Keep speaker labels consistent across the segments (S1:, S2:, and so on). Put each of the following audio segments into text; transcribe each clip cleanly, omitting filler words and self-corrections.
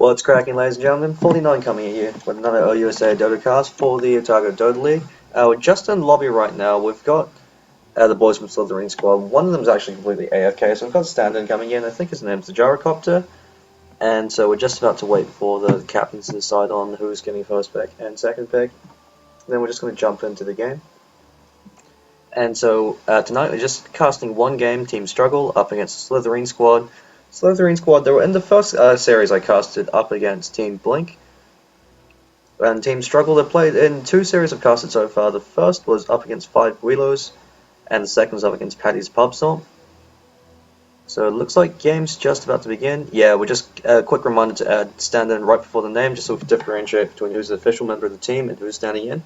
S1: What's cracking, ladies and gentlemen? 49 coming at you with another OUSA Dota cast for the Otago Dota League. We're just in the lobby right now. We've got the boys from Slithereen squad. One of them is actually completely AFK, so we've got Stand-in coming in. I think his name's the Gyrocopter. And so we're just about to wait for the captains to decide on who's getting first pick and second pick. Then we're just going to jump into the game. And so tonight we're just casting one game, Team Struggle, up against the Slithereen squad. Slithereen squad, they were in the first series I casted up against Team Blink. And Team Struggle, they played in two series I've casted so far. The first was up against 5 Guilos, and the second was up against Paddy's Pub Stomp. So it looks like game's just about to begin. Yeah, we're just a quick reminder to add stand in right before the name, just so we can differentiate between who's the official member of the team and who's standing in.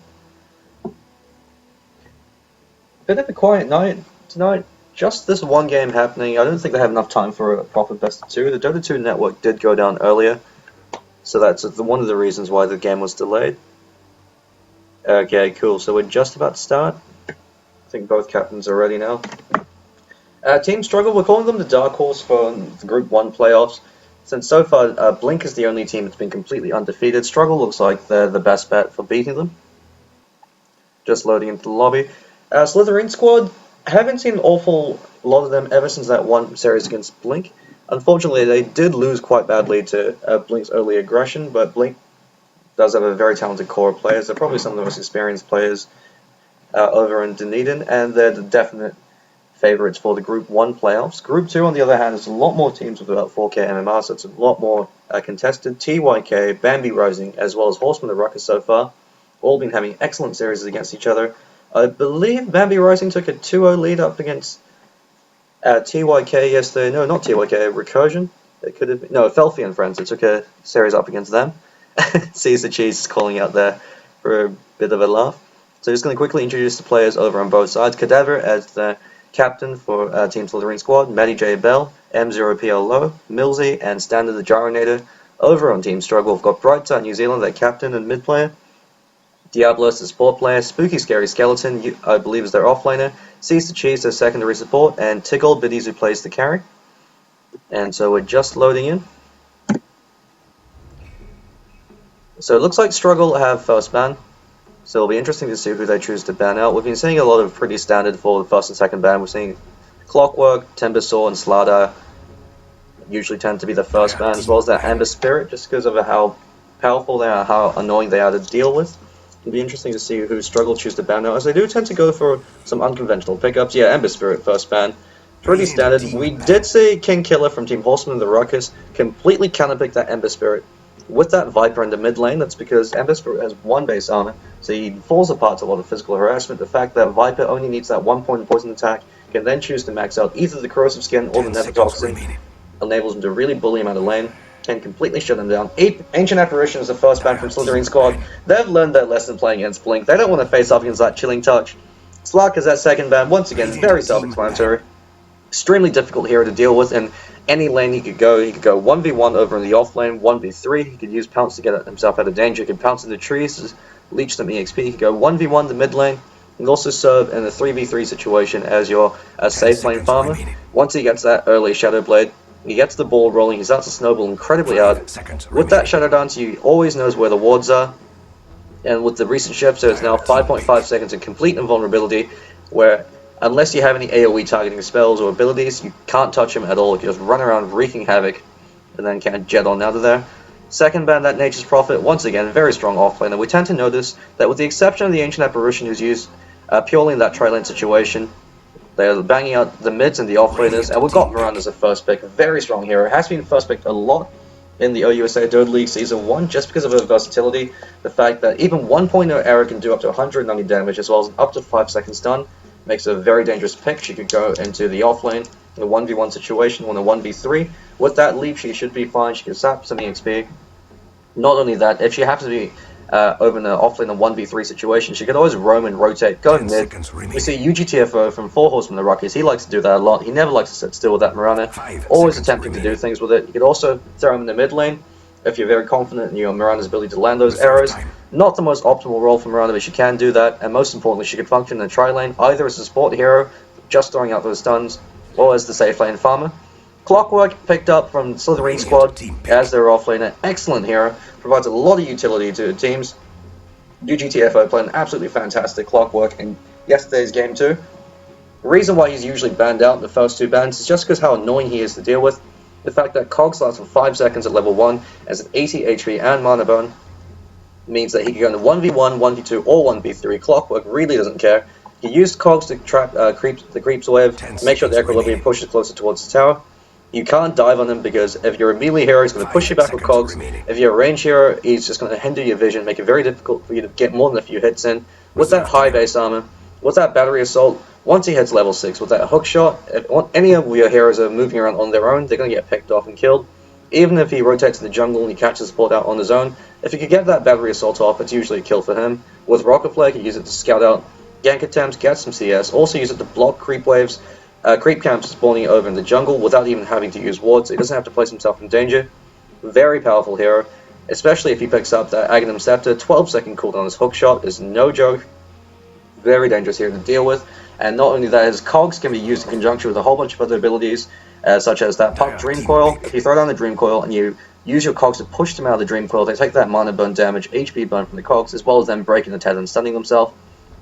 S1: Bit of a quiet night tonight. Just this one game happening. I don't think they have enough time for a proper best of two. The Dota 2 network did go down earlier, so that's one of the reasons why the game was delayed. Okay, cool. So we're just about to start. I think both captains are ready now. Team Struggle, we're calling them the Dark Horse for the Group 1 playoffs. Since so far, Blink is the only team that's been completely undefeated. Struggle looks like they're the best bet for beating them. Just loading into the lobby. Slithereen squad, haven't seen an awful lot of them ever since that one series against Blink. Unfortunately, they did lose quite badly to Blink's early aggression, but Blink does have a very talented core of players. They're probably some of the most experienced players over in Dunedin, and they're the definite favorites for the Group 1 playoffs. Group 2, on the other hand, is a lot more teams with about 4k MMR, so it's a lot more contested. TYK, Bambi Rising, as well as Horseman of Ruckus so far, all been having excellent series against each other. I believe Bambi Rising took a 2-0 lead up against TYK yesterday. No, not TYK, Recursion. It could have been, no, Felfie and Friends. It took a series up against them. Sees the Cheese is calling out there for a bit of a laugh. So just going to quickly introduce the players over on both sides. Cadaver as the captain for Team Slithereen squad, Matty J. Bell, M0PL Low, Millsy, and Standard the Gyronator. Over on Team Struggle, we've got Brightside New Zealand, their captain and mid player. Diablos, the support player. Spooky Scary Skeleton, I believe, is their offlaner. Sees the Cheese, their secondary support. And Tickle Biddies, who plays the carry. And so we're just loading in. So it looks like Struggle have first ban. So it'll be interesting to see who they choose to ban out. We've been seeing a lot of pretty standard for the first and second ban. We're seeing Clockwork, Timbersaw, and Slada usually tend to be the first ban, as well as that Amber Spirit, just because of how powerful they are, how annoying they are to deal with. It'll be interesting to see who Struggle choose to ban out, as they do tend to go for some unconventional pickups. Yeah, Amber Spirit first ban. Pretty standard. We did see King Killer from Team Horseman of the Ruckus completely counterpick that Ember Spirit with that Viper in the mid lane. That's because Ember Spirit has 1 base armor, so he falls apart to a lot of physical harassment. The fact that Viper only needs that 1 point poison attack, can then choose to max out either the Corrosive Skin or the Nether Toxin, enables him to really bully him out of lane, can completely shut him down. Ancient Apparition is the first ban from Slithereen squad. They've learned their lesson playing against Blink. They don't want to face off against that Chilling Touch. Slark is that second ban. Once again, very self-explanatory. Extremely difficult hero to deal with in any lane he could go. He could go 1v1 over in the off lane, 1v3. He could use Pounce to get himself out of danger. He could Pounce into trees to leech some EXP. He could go 1v1 the mid lane. He can also serve in a 3v3 situation as your safe lane farmer. Once he gets that early Shadow Blade, he gets the ball rolling, he starts to snowball incredibly hard. With that Shadow Dance, he always knows where the wards are. And with the recent shift, so it's now 5.5 seconds in complete invulnerability, where unless you have any AoE targeting spells or abilities, you can't touch him at all. You can just run around wreaking havoc, and then kind of jet on out of there. Second ban, that Nature's Prophet, once again, very strong offlaner. We tend to notice that with the exception of the Ancient Apparition, who's used purely in that tri-lane situation, they're banging out the mids and the offlaners, and we've got Mirana as a first pick, a very strong hero. Has been first picked a lot in the OUSA Dota League Season 1, just because of her versatility. The fact that even 1.0 error can do up to 190 damage, as well as up to 5 seconds stun, makes it a very dangerous pick. She could go into the offlane in a 1v1 situation, or a 1v3. With that leap, she should be fine. She can sap some EXP. Not only that, if she happens to be over in the offlane in a 1v3 situation, she could always roam and rotate, go mid. We see UGTFO from 4 Horsemen of the Rockies. He likes to do that a lot. He never likes to sit still with that Mirana. Always attempting to do things with it. You could also throw him in the mid lane if you're very confident in your Mirana's ability to land those arrows. Not the most optimal role for Mirana, but she can do that. And most importantly, she could function in the tri lane, either as a support hero, just throwing out those stuns, or as the safe lane farmer. Clockwork picked up from Slithereen squad as their offlaner. Excellent hero, provides a lot of utility to teams. UGTFO played an absolutely fantastic Clockwork in yesterday's game too. The reason why he's usually banned out in the first two bans is just because how annoying he is to deal with. The fact that Cogs lasts for 5 seconds at level 1 as an 80 HP and mana burn means that he can go into 1v1, 1v2 or 1v3. Clockwork really doesn't care. He used Cogs to trap the creeps wave, make sure the equilibrium pushes closer towards the tower. You can't dive on him because if you're a melee hero, he's going to push you back with Cogs. If you're a range hero, he's just going to hinder your vision, make it very difficult for you to get more than a few hits in. With that high base armor, with that battery assault, once he hits level 6 with that hook shot, if any of your heroes are moving around on their own, they're going to get picked off and killed. Even if he rotates to the jungle and he catches support out on his own, if he could get that battery assault off, it's usually a kill for him. With Rocket Flare, he can use it to scout out gank attempts, get some CS, also use it to block creep waves, creep camps spawning over in the jungle without even having to use wards, so he doesn't have to place himself in danger. Very powerful hero, especially if he picks up that Abbadon Scepter. 12-second cooldown on his hook shot is no joke. Very dangerous hero to deal with. And not only that, his Cogs can be used in conjunction with a whole bunch of other abilities, such as that Puck Dream Coil. If you throw down the Dream Coil and you use your Cogs to push them out of the Dream Coil, they take that mana burn damage, HP burn from the Cogs, as well as them breaking the tether and stunning themselves.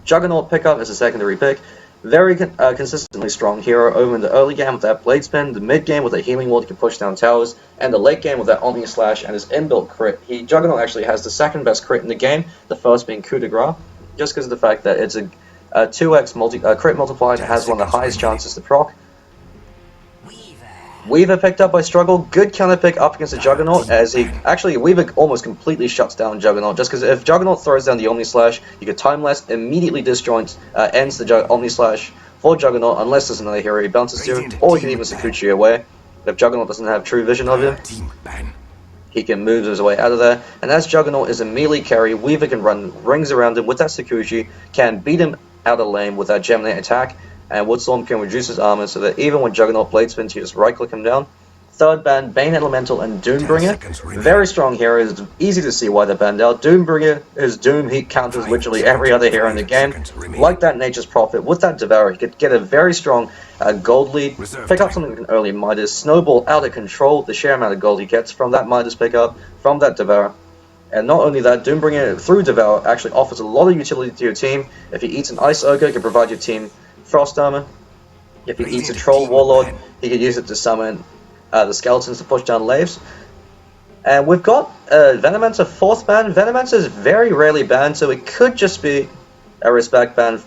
S1: Juggernaut pickup as a secondary pick. Very consistently strong hero over in the early game with that Blade Spin, the mid game with a Healing Wall that can push down towers, and the late game with that Omni Slash and his inbuilt crit. Juggernaut actually has the second best crit in the game, the first being Coup de Grace, just because of the fact that it's a 2x crit multiplier that has one of the highest chances to proc. Weaver picked up by Struggle, good counter pick up against the Juggernaut, as Weaver almost completely shuts down Juggernaut, just because if Juggernaut throws down the Omni Slash, you could timeless, immediately disjoint, ends the Omni Slash for Juggernaut, unless there's another hero he bounces to, or he can even Sakuchi away. If Juggernaut doesn't have true vision of him, he can move his way out of there, and as Juggernaut is a melee carry, Weaver can run rings around him with that Sakuchi, can beat him out of lane with that Gemini attack, and Woodstorm can reduce his armor so that even when Juggernaut blade spins, you just right click him down. Third ban, Bane Elemental and Doombringer. Very strong heroes, it's easy to see why they're banned out. Doombringer, his Doom heat counters literally every other hero in the game. Like that Nature's Prophet, with that Devourer, he could get a very strong gold lead, pick up something like an early Midas, snowball out of control, the sheer amount of gold he gets from that Midas pickup, from that Devourer. And not only that, Doombringer through Devour actually offers a lot of utility to your team. If he eats an Ice Ogre, he can provide your team Frost Armor. If he eats a Troll Warlord, he could use it to summon the Skeletons to push down Laves. And we've got Venomancer 4th ban. Venomancer is very rarely banned, so it could just be a respect ban,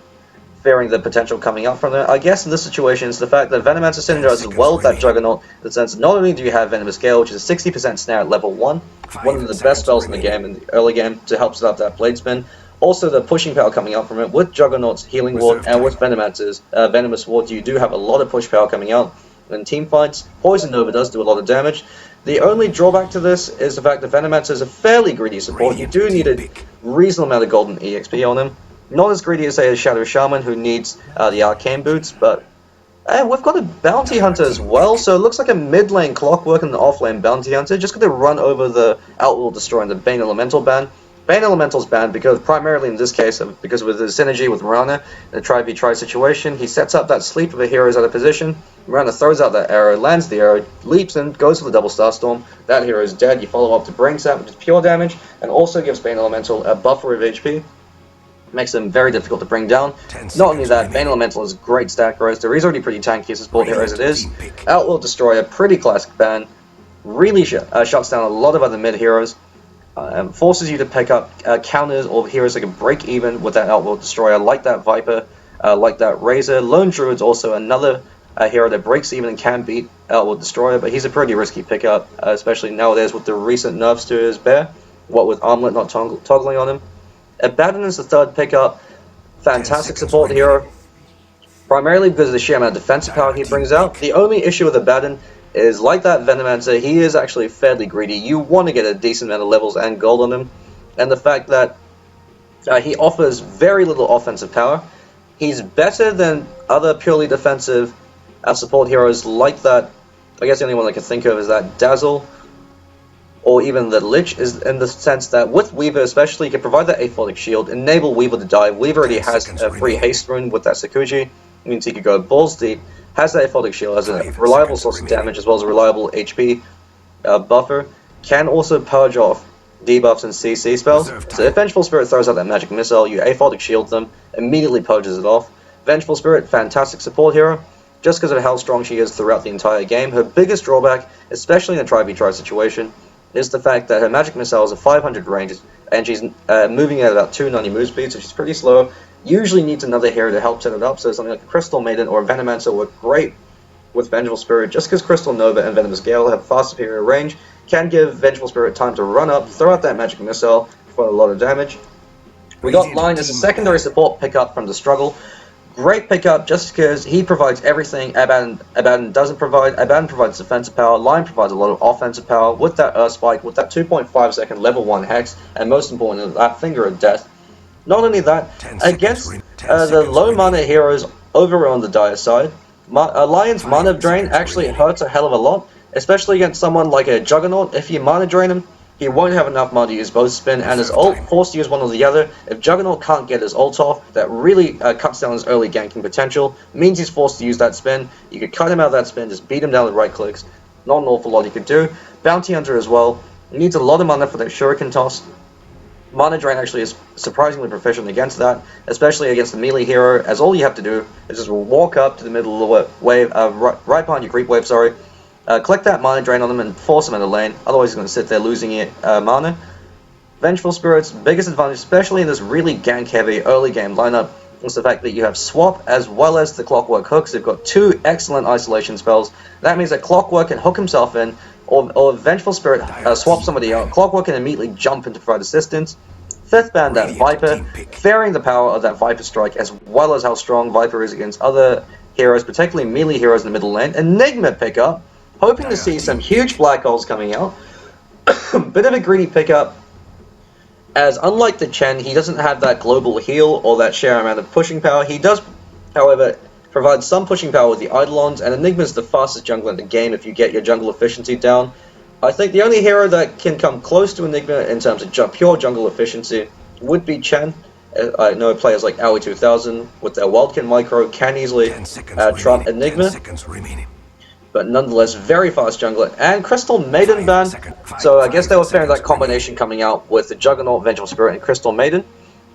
S1: fearing the potential coming up from there. I guess in this situation, it's the fact that Venomancer synergizes as well with that Juggernaut, in the sense that not only do you have Venomous Gale, which is a 60% snare at level 1, one of the best spells in the game, in the early game, to help set up that Blade Spin. Also, the pushing power coming out from it, with Juggernaut's Healing Ward and with Venomancer's Venomous Ward, you do have a lot of push power coming out in team fights. Poison Nova does do a lot of damage. The only drawback to this is the fact that Venomancer is a fairly greedy support. You do need a reasonable amount of golden EXP on him. Not as greedy as, say, a Shadow Shaman, who needs the Arcane Boots, but we've got a Bounty Hunter as well, so it looks like a mid-lane Clockwork and an off-lane Bounty Hunter. Just going to run over the Outlaw Destroyer and the Bane Elemental ban. Bane Elemental's banned because, primarily in this case, because with his synergy with Mirana in a try-be-try situation, he sets up that sleep of a hero's out of position. Mirana throws out that arrow, lands the arrow, leaps in, goes for the double Starstorm. That hero is dead. You follow up to Brain Sap, which is pure damage, and also gives Bane Elemental a buffer of HP. Makes them very difficult to bring down. Not only that, Bane Elemental is great stat roaster. He's already pretty tanky as a support hero as it is. Outlaw Destroyer, pretty classic ban. Really shuts down a lot of other mid heroes. Forces you to pick up counters or heroes that can break even with that Outlaw Destroyer, like that Viper, like that Razor. Lone Druid's also another hero that breaks even and can beat Outlaw Destroyer, but he's a pretty risky pickup, especially nowadays with the recent nerfs to his bear, what with Armlet not toggling on him. Abbadon is the third pickup, fantastic support hero, primarily because of the sheer amount of defensive power he brings out. The only issue with Abbadon is, like that Venomancer, he is actually fairly greedy. You want to get a decent amount of levels and gold on him, and the fact that he offers very little offensive power. He's better than other purely defensive support heroes like that. I guess the only one I can think of is that Dazzle, or even the Lich, is in the sense that with Weaver especially, you can provide that Aphotic Shield, enable Weaver to dive. Weaver already has a free haste rune with that Sakuchi. means he could go balls deep, has that Aphotic Shield as a reliable source of damage as well as a reliable HP buffer, can also purge off debuffs and CC spells. So if Vengeful Spirit throws out that magic missile, you Aphotic Shield them, immediately purges it off. Vengeful Spirit, fantastic support hero, just because of how strong she is throughout the entire game. Her biggest drawback, especially in a try-v-try situation, is the fact that her magic missile is a 500 range, and she's moving at about 290 move speed, so she's pretty slow. Usually needs another hero to help set it up, so something like a Crystal Maiden or a Venomancer work great with Vengeful Spirit, just because Crystal Nova and Venomous Gale have far superior range, can give Vengeful Spirit time to run up, throw out that magic missile for a lot of damage. We got Line as a secondary support pickup from the struggle. Great pickup just because he provides everything Abbadon doesn't provide. Abbadon provides defensive power, Line provides a lot of offensive power with that Earth Spike, with that 2.5 second level 1 Hex, and most importantly, that Finger of Death. Not only that, against the low mana heroes over on the dire side, Lion's mana drain actually hurts a hell of a lot, especially against someone like a Juggernaut. If you mana drain him, he won't have enough mana to use both spin and his ult, forced to use one or the other. If Juggernaut can't get his ult off, that really cuts down his early ganking potential, means he's forced to use that spin. You could cut him out of that spin, just beat him down with right clicks. Not an awful lot you could do. Bounty Hunter as well, he needs a lot of mana for that Shuriken toss. Mana Drain actually is surprisingly proficient against that, especially against the melee hero, as all you have to do is just walk up to the middle of the wave, right behind your creep wave, sorry, collect that Mana Drain on him and force him in the lane, otherwise he's going to sit there losing mana. Vengeful Spirit's biggest advantage, especially in this really gank-heavy early game lineup, is the fact that you have Swap as well as the Clockwork hooks. They've got two excellent isolation spells. That means that Clockwork can hook himself in, or Vengeful Spirit swap somebody out. Clockwork can immediately jump in to provide assistance. Fifth ban that Viper, fearing the power of that Viper strike as well as how strong Viper is against other heroes, particularly melee heroes in the middle lane. Enigma pickup, hoping to see some huge black holes coming out. Bit of a greedy pickup, as unlike the Chen, he doesn't have that global heal or that sheer amount of pushing power. He does, however, provide some pushing power with the Eidolons, and Enigma is the fastest jungler in the game if you get your jungle efficiency down. I think the only hero that can come close to Enigma in terms of pure jungle efficiency would be Chen. I know players like Owie 2000 with their Wildkin micro can easily trump Enigma, but nonetheless very fast jungler. And Crystal Maiden ban, so I guess they were fearing that combination coming out with the Juggernaut, Vengeful Spirit, and Crystal Maiden.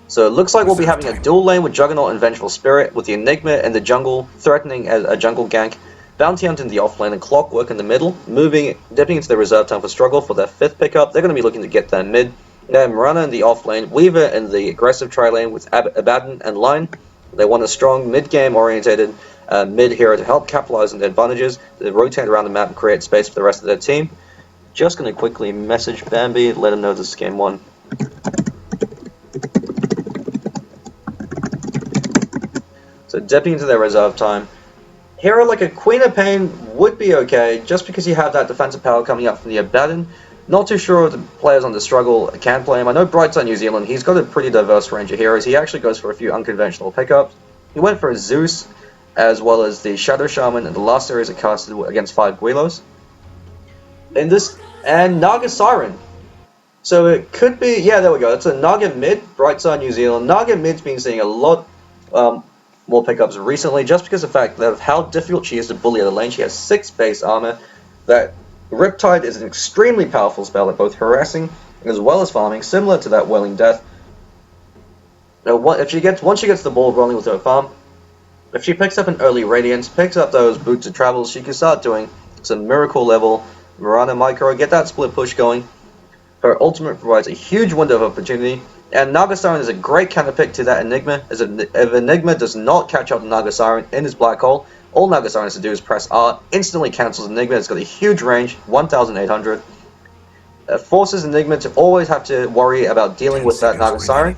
S1: So it looks like we'll be having a dual lane with Juggernaut and Vengeful Spirit, with the Enigma in the jungle threatening a jungle gank, Bounty Hunt in the offlane, and Clockwork in the middle, dipping into the reserve time for struggle for their fifth pickup. They're going to be looking to get their mid. Mirana in the offlane, Weaver in the aggressive tri-lane with Abbadon and Line. They want a strong mid-game orientated mid-hero to help capitalize on their advantages, to rotate around the map and create space for the rest of their team. Just going to quickly message Bambi, let him know this is game 1. So dipping into their reserve time. Hero like a Queen of Pain would be okay, just because you have that defensive power coming up from the Abbadon. Not too sure if the players on the struggle can play him. I know BrightsideNZ New Zealand, he's got a pretty diverse range of heroes. He actually goes for a few unconventional pickups. He went for a Zeus, as well as the Shadow Shaman in the last series it casted against 5 Guilos. And Naga Siren. So it could be, yeah, there we go. It's a Naga mid, BrightsideNZ New Zealand. Naga mid's been seeing a lot more pickups recently, just because of the fact that of how difficult she is to bully out of the lane. She has 6 base armor. That Riptide is an extremely powerful spell at both harassing as well as farming, similar to that Welling Death. Now, once she gets the ball rolling with her farm, if she picks up an early Radiance, picks up those Boots of Travels, she can start doing some miracle level Mirana micro, get that split push going. Her ultimate provides a huge window of opportunity, and Naga Siren is a great counter pick to that Enigma, as if Enigma does not catch out the Naga Siren in his black hole, all Naga Siren has to do is press R, instantly cancels Enigma. It's got a huge range, 1,800. Forces Enigma to always have to worry about dealing with that Naga Siren.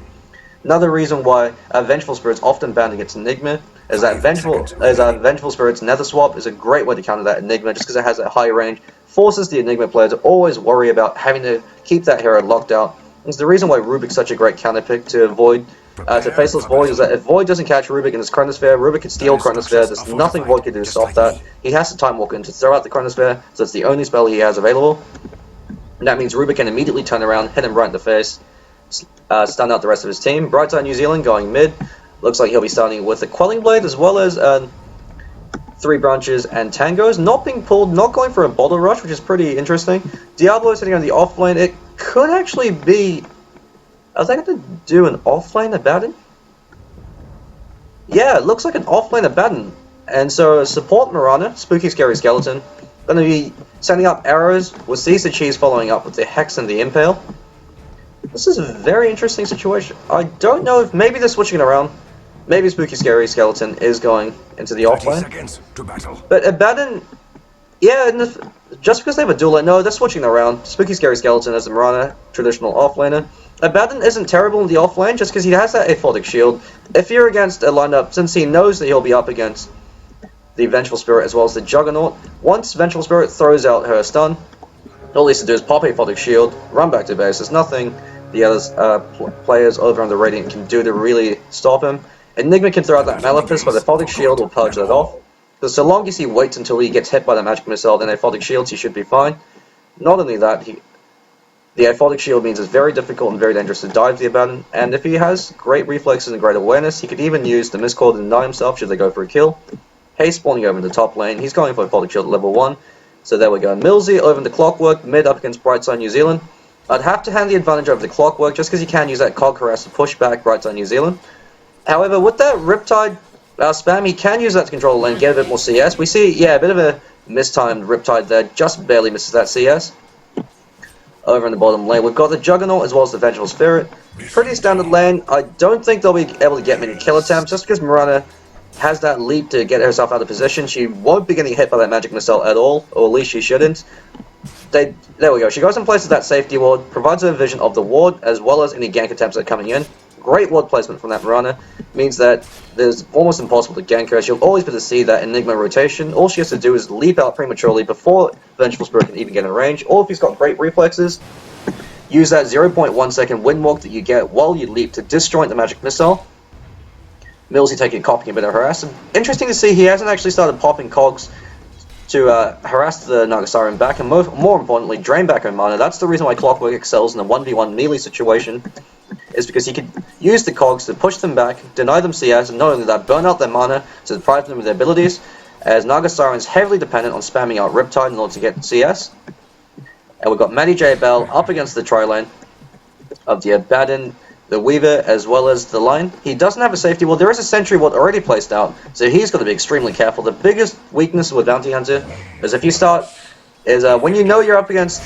S1: Another reason why Vengeful Spirit's often banned against Enigma is that Vengeful Spirit's Nether Swap is a great way to counter that Enigma, just because it has a high range. Forces the Enigma player to always worry about having to keep that hero locked out. It's the reason why Rubik's such a great counter pick to avoid Faceless Void, is that if Void doesn't catch Rubik in his Chronosphere, Rubik can steal Chronosphere. There's nothing Void can do to stop that. He has to Time Walk in to throw out the Chronosphere, so it's the only spell he has available. And that means Rubik can immediately turn around, hit him right in the face, stun out the rest of his team. BrightsideNZ New Zealand going mid. Looks like he'll be starting with a Quelling Blade as well as 3 branches and tangos. Not being pulled, not going for a bottle rush, which is pretty interesting. Diablo sitting on the off lane. It could actually be... I think I have to do an off lane Abbadon? Yeah, it looks like an off lane Abbadon. And so support Mirana, Spooky Scary Skeleton, going to be sending up arrows with Seize the Cheese following up with the Hex and the Impale. This is a very interesting situation. I don't know if maybe they're switching it around. Maybe Spooky Scary Skeleton is going into the off lane. But Abbadon, yeah, just because they have a dual lane, no, they're switching it around. Spooky Scary Skeleton as the Mirana, traditional off laner. Abbadon isn't terrible in the off lane just because he has that aphotic shield. If you're against a lineup, since he knows that he'll be up against the Vengeful Spirit as well as the Juggernaut, once Vengeful Spirit throws out her stun, all he needs to do is pop aphotic shield, run back to base. There's nothing the other players over on the Radiant can do to really stop him. Enigma can throw out that Malefice, but the aphotic shield will purge that off. Because so long as he waits until he gets hit by the magic missile, then aphotic shields, he should be fine. Not only that, the aphotic shield means it's very difficult and very dangerous to dive the Abbadon, and if he has great reflexes and great awareness, he could even use the Mistcoil to deny himself should they go for a kill. Haze spawning over in the top lane, he's going for aphotic shield at level 1. So there we go. Millsy over in the Clockwork, mid up against Brightside New Zealand. I'd have to hand the advantage over the Clockwork just because he can use that Cog Harass to push back Brightside New Zealand. However, with that Riptide spam, he can use that to control the lane, get a bit more CS. We see, yeah, a bit of a mistimed Riptide there, just barely misses that CS. Over in the bottom lane, we've got the Juggernaut as well as the Vengeful Spirit. Pretty standard lane. I don't think they'll be able to get many kill attempts just because Mirana has that leap to get herself out of position. She won't be getting hit by that magic missile at all, or at least she shouldn't. There we go. She goes and places that safety ward, provides a vision of the ward as well as any gank attempts that are coming in. Great ward placement from that Mirana. Means that there's almost impossible to gank her. She'll always be able to see that Enigma rotation. All she has to do is leap out prematurely before Vengeful Spirit can even get in range. Or if he's got great reflexes, use that 0.1 second windwalk that you get while you leap to disjoint the magic missile. Millsy taking copying a bit of harass. And interesting to see he hasn't actually started popping cogs to harass the Naga Siren back, and more importantly, drain back her mana. That's the reason why Clockwork excels in a 1v1 melee situation, is because he could use the cogs to push them back, deny them CS, and not only that, burn out their mana to deprive them of their abilities, as Naga Siren is heavily dependent on spamming out Riptide in order to get CS. And we've got Matty J. Bell up against the tri-lane of the Abbadon, the Weaver, as well as the line. He doesn't have a safety ward. There is a sentry ward already placed out, so he's got to be extremely careful. The biggest weakness with Bounty Hunter is if you start, when you know you're up against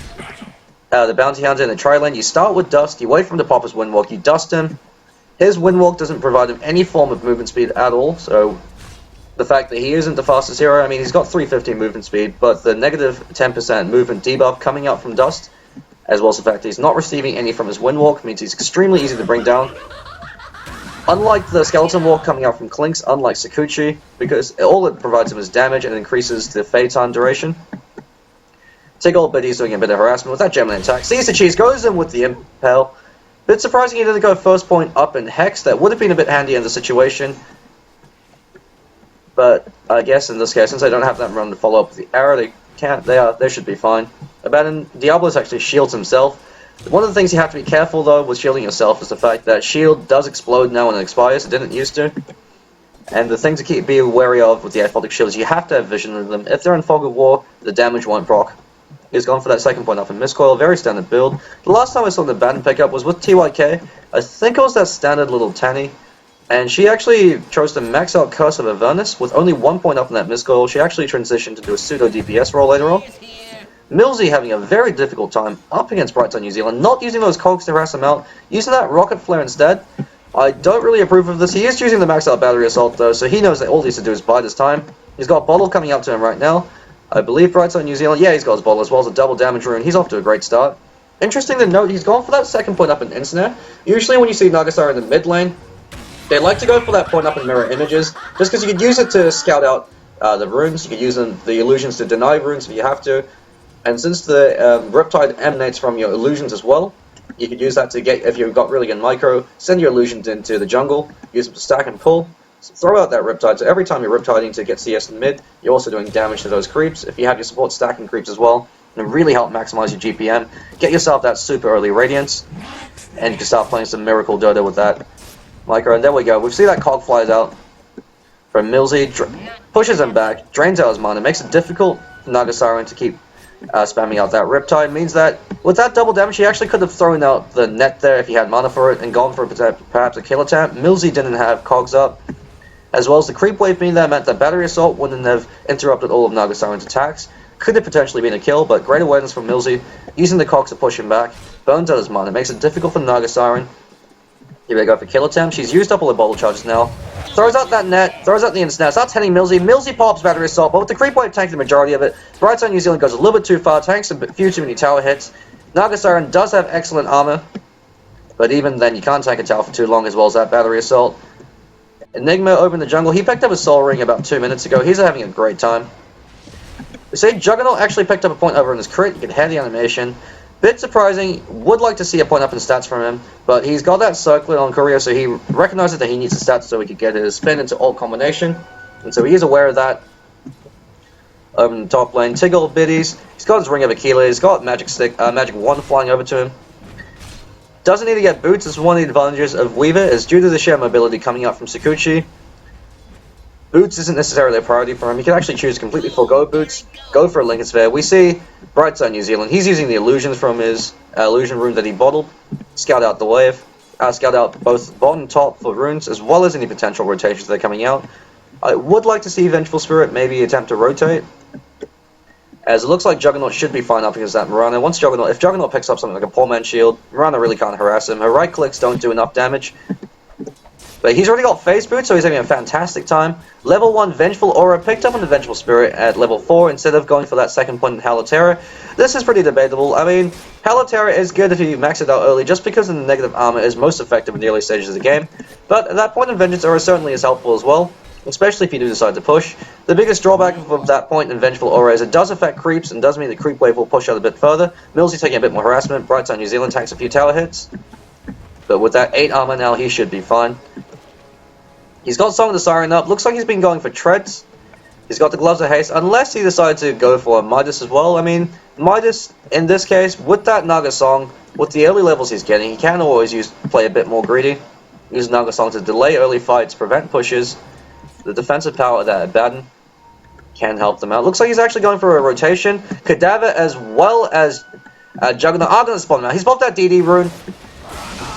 S1: the Bounty Hunter in the tri-lane, you start with Dust, you wait for him to pop his Windwalk, you dust him. His Windwalk doesn't provide him any form of movement speed at all, so the fact that he isn't the fastest hero, I mean, he's got 350 movement speed, but the negative 10% movement debuff coming out from Dust, as well as the fact that he's not receiving any from his Windwalk, means he's extremely easy to bring down. Unlike the Skeleton Walk coming out from Klinks, unlike Sakuchi, because all it provides him is damage and increases the fade time duration. Take old Biddy's doing a bit of harassment with that Gemini attack. Seize the Cheese goes in with the Impale. Bit surprising he didn't go first point up in Hex. That would have been a bit handy in the situation. But I guess in this case, since they don't have that run to follow up with the arrow, they should be fine. Abbadon, Diablos actually shields himself. One of the things you have to be careful though with shielding yourself is the fact that shield does explode now when it expires. It didn't used to. And the thing to be wary of with the aphotic shield is you have to have vision of them. If they're in Fog of War, the damage won't proc. He's gone for that second point off in Mistcoil, very standard build. The last time I saw the Abbadon pickup was with TYK. I think it was that standard little Tanny. And she actually chose to max out Curse of Avernus with only 1 point up in that Mistcoil. She actually transitioned to do a pseudo DPS role later on. Millsy having a very difficult time up against Brightside New Zealand, not using those cogs to harass him out, using that Rocket Flare instead. I don't really approve of this. He is choosing the max out Battery Assault though, so he knows that all he needs to do is bide his time. He's got Bottle coming up to him right now. I believe Brightside New Zealand, yeah, he's got his Bottle as well as a double damage rune. He's off to a great start. Interesting to note, he's gone for that second point up in Insnare. Usually when you see Naga Siren in the mid lane, they like to go for that point up in Mirror Images, just because you could use it to scout out the runes, you could use the illusions to deny runes if you have to. And since the Riptide emanates from your illusions as well, you could use that to get, if you've got really good micro, send your illusions into the jungle, use them to stack and pull, so throw out that Riptide. So every time you're Riptiding to get CS in mid, you're also doing damage to those creeps. If you have your support stacking creeps as well, and really help maximize your GPM, get yourself that super early Radiance, and you can start playing some Miracle Dodo with that. Micro, and there we go. We see that cog flies out from Millsy, pushes him back, drains out his mana, makes it difficult for Naga Siren to keep spamming out that Riptide. Means that with that double damage, he actually could have thrown out the net there if he had mana for it and gone for perhaps a kill attempt. Millsy didn't have cogs up, as well as the creep wave being there meant that battery assault wouldn't have interrupted all of Naga Siren's attacks. Could have potentially been a kill, but great awareness from Millsy, using the cogs to push him back, burns out his mana, makes it difficult for Naga Siren. Here we go for kill attempt. She's used up all the bottle charges now. Throws out that net, throws out the internet, starts hitting Millsy. Millsy pops battery assault, but with the creep wave tanking the majority of it, BrightsideNZ goes a little bit too far, tanks a few too many tower hits. Naga Siren does have excellent armor, but even then you can't tank a tower for too long, as well as that battery assault. Enigma over in the jungle. He picked up a soul ring about 2 minutes ago. He's having a great time. We see Juggernaut actually picked up a point over in his crit. You can hear the animation. Bit surprising, would like to see a point up in stats from him, but he's got that circlet on Korea, so he recognizes that he needs the stats so he could get his spin into alt combination, and so he is aware of that. Over in the top lane, Tiggle Biddies, he's got his Ring of Achilles, he's got Magic Stick, Magic Wand flying over to him. Doesn't need to get boots, as one of the advantages of Weaver is due to the sheer mobility coming out from Sakuchi. Boots isn't necessarily a priority for him. He can actually choose to completely forego boots, go for a Lincoln Sphere. We see BrightsideNZ, he's using the illusions from his illusion rune that he bottled, scout out the wave, scout out both bottom and top for runes, as well as any potential rotations that are coming out. I would like to see Vengeful Spirit maybe attempt to rotate, as it looks like Juggernaut should be fine up against that Mirana. If Juggernaut picks up something like a Poor Man's Shield, Mirana really can't harass him. Her right clicks don't do enough damage. But he's already got Phase Boot, so he's having a fantastic time. Level 1 Vengeful Aura picked up on the Vengeful Spirit at level 4 instead of going for that second point in Haloterra. This is pretty debatable. I mean, Haloterra is good if you max it out early, just because the negative armor is most effective in the early stages of the game. But that point in Vengeance Aura certainly is helpful as well, especially if you do decide to push. The biggest drawback of that point in Vengeful Aura is it does affect creeps, and does mean the creep wave will push out a bit further. Millsy taking a bit more harassment, BrightsideNZ tanks a few tower hits. But with that 8 armor now, he should be fine. He's got Song of the Siren up. Looks like he's been going for treads. He's got the Gloves of Haste, unless he decides to go for Midas as well. I mean, Midas, in this case, with that Naga Song, with the early levels he's getting, he can always play a bit more greedy. Use Naga Song to delay early fights, prevent pushes. The defensive power of that Abbadon can help them out. Looks like he's actually going for a rotation. Cadaver as well as Juggernaut are going to spawn him out. He's popped that DD rune.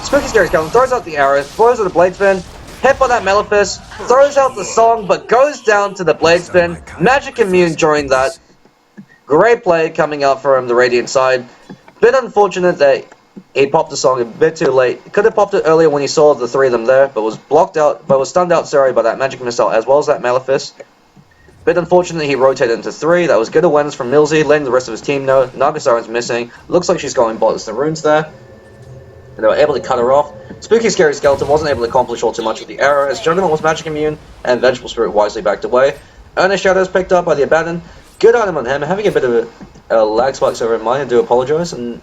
S1: Spooky Scary Skeleton throws out the arrow, throws out the Blade Spin. Hit by that Malefice, throws out the song, but goes down to the Blade Spin. Magic immune during that. Great play coming out from the Radiant side. Bit unfortunate that he popped the song a bit too late. Could have popped it earlier when he saw the 3 of them there, but was blocked out, but was stunned out, sorry, by that Magic Missile as well as that Malefice. Bit unfortunate he rotated into 3. That was good awareness from Millsy, letting the rest of his team know. Naga Siren's missing. Looks like she's going bot as the runes there. And they were able to cut her off. Spooky Scary Skeleton wasn't able to accomplish all too much with the arrow, as Juggernaut was magic immune, and Vengeful Spirit wisely backed away. Earnest Shadows picked up by the Abbadon. Good item on him, having a bit of a lag spikes over in mine, I do apologise, and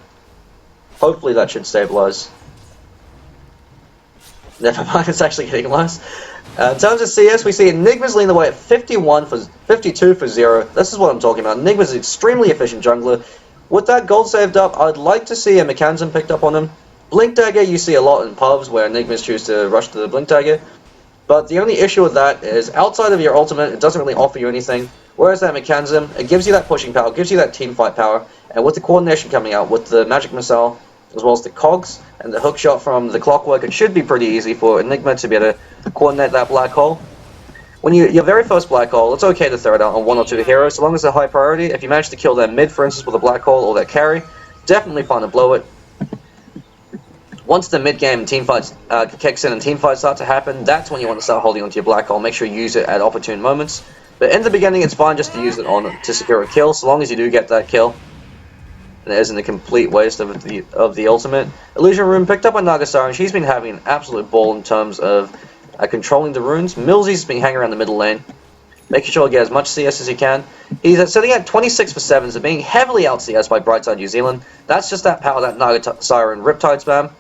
S1: hopefully that should stabilise. Never mind, it's actually getting worse. In terms of CS, we see Enigma's leading the way at 52 for 0. This is what I'm talking about. Enigma's an extremely efficient jungler. With that gold saved up, I'd like to see a mechanism picked up on him. Blink Dagger you see a lot in pubs where Enigmas choose to rush to the Blink Dagger, but the only issue with that is outside of your ultimate, it doesn't really offer you anything, whereas that mechanism, it gives you that pushing power, gives you that team fight power, and with the coordination coming out, with the Magic Missile, as well as the cogs, and the hook shot from the Clockwork, it should be pretty easy for Enigma to be able to coordinate that black hole. When your very first black hole, it's okay to throw it out on 1 or 2 heroes, so long as they're high priority. If you manage to kill their mid, for instance, with a black hole or their carry, definitely fine to blow it. Once the mid-game team fights kicks in and team fights start to happen, that's when you want to start holding onto your black hole. Make sure you use it at opportune moments. But in the beginning, it's fine just to use it on to secure a kill, so long as you do get that kill. And it isn't a complete waste of the ultimate. Illusion Rune picked up by Naga Siren. She's been having an absolute ball in terms of controlling the runes. Millsy's been hanging around the middle lane, making sure he gets as much CS as he can. He's sitting at 26 for 7, so being heavily out CS by BrightsideNZ. That's just that power, that Naga Siren Riptide spam.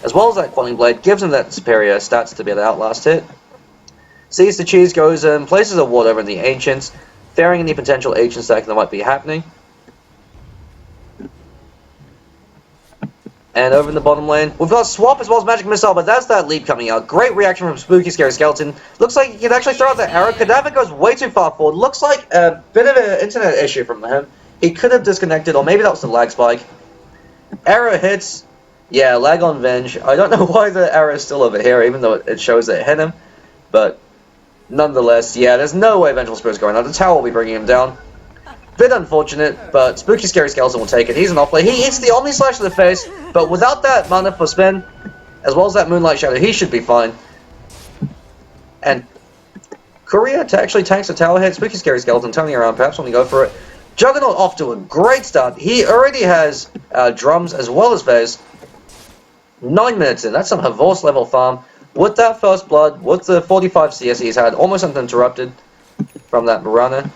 S1: As well as that Quelling Blade, gives him that superior stats to be able to outlast hit. Sees the cheese, goes and places a ward over in the Ancients, fearing any potential Ancient stack that might be happening. And over in the bottom lane, we've got Swap as well as Magic Missile, but that's that leap coming out. Great reaction from Spooky Scary Skeleton. Looks like he can actually throw out the arrow. Cadaver goes way too far forward. Looks like a bit of an internet issue from him. He could have disconnected, or maybe that was the lag spike. Arrow hits. Yeah, lag on Venge. I don't know why the arrow is still over here, even though it shows that it hit him. But nonetheless, yeah, there's no way Vengeful Spirit's going out. The tower will be bringing him down. Bit unfortunate, but Spooky Scary Skeleton will take it. He's an off-play. He hits the Omni Slash to the face, but without that mana for spin, as well as that Moonlight Shadow, he should be fine. And Courier actually tanks the tower hit. Spooky Scary Skeleton turning around, perhaps want to go for it. Juggernaut off to a great start. He already has drums as well as Vez. 9 minutes in. That's some Havorce level farm. With that first blood, with the 45 CS he's had, almost uninterrupted from that Mirana.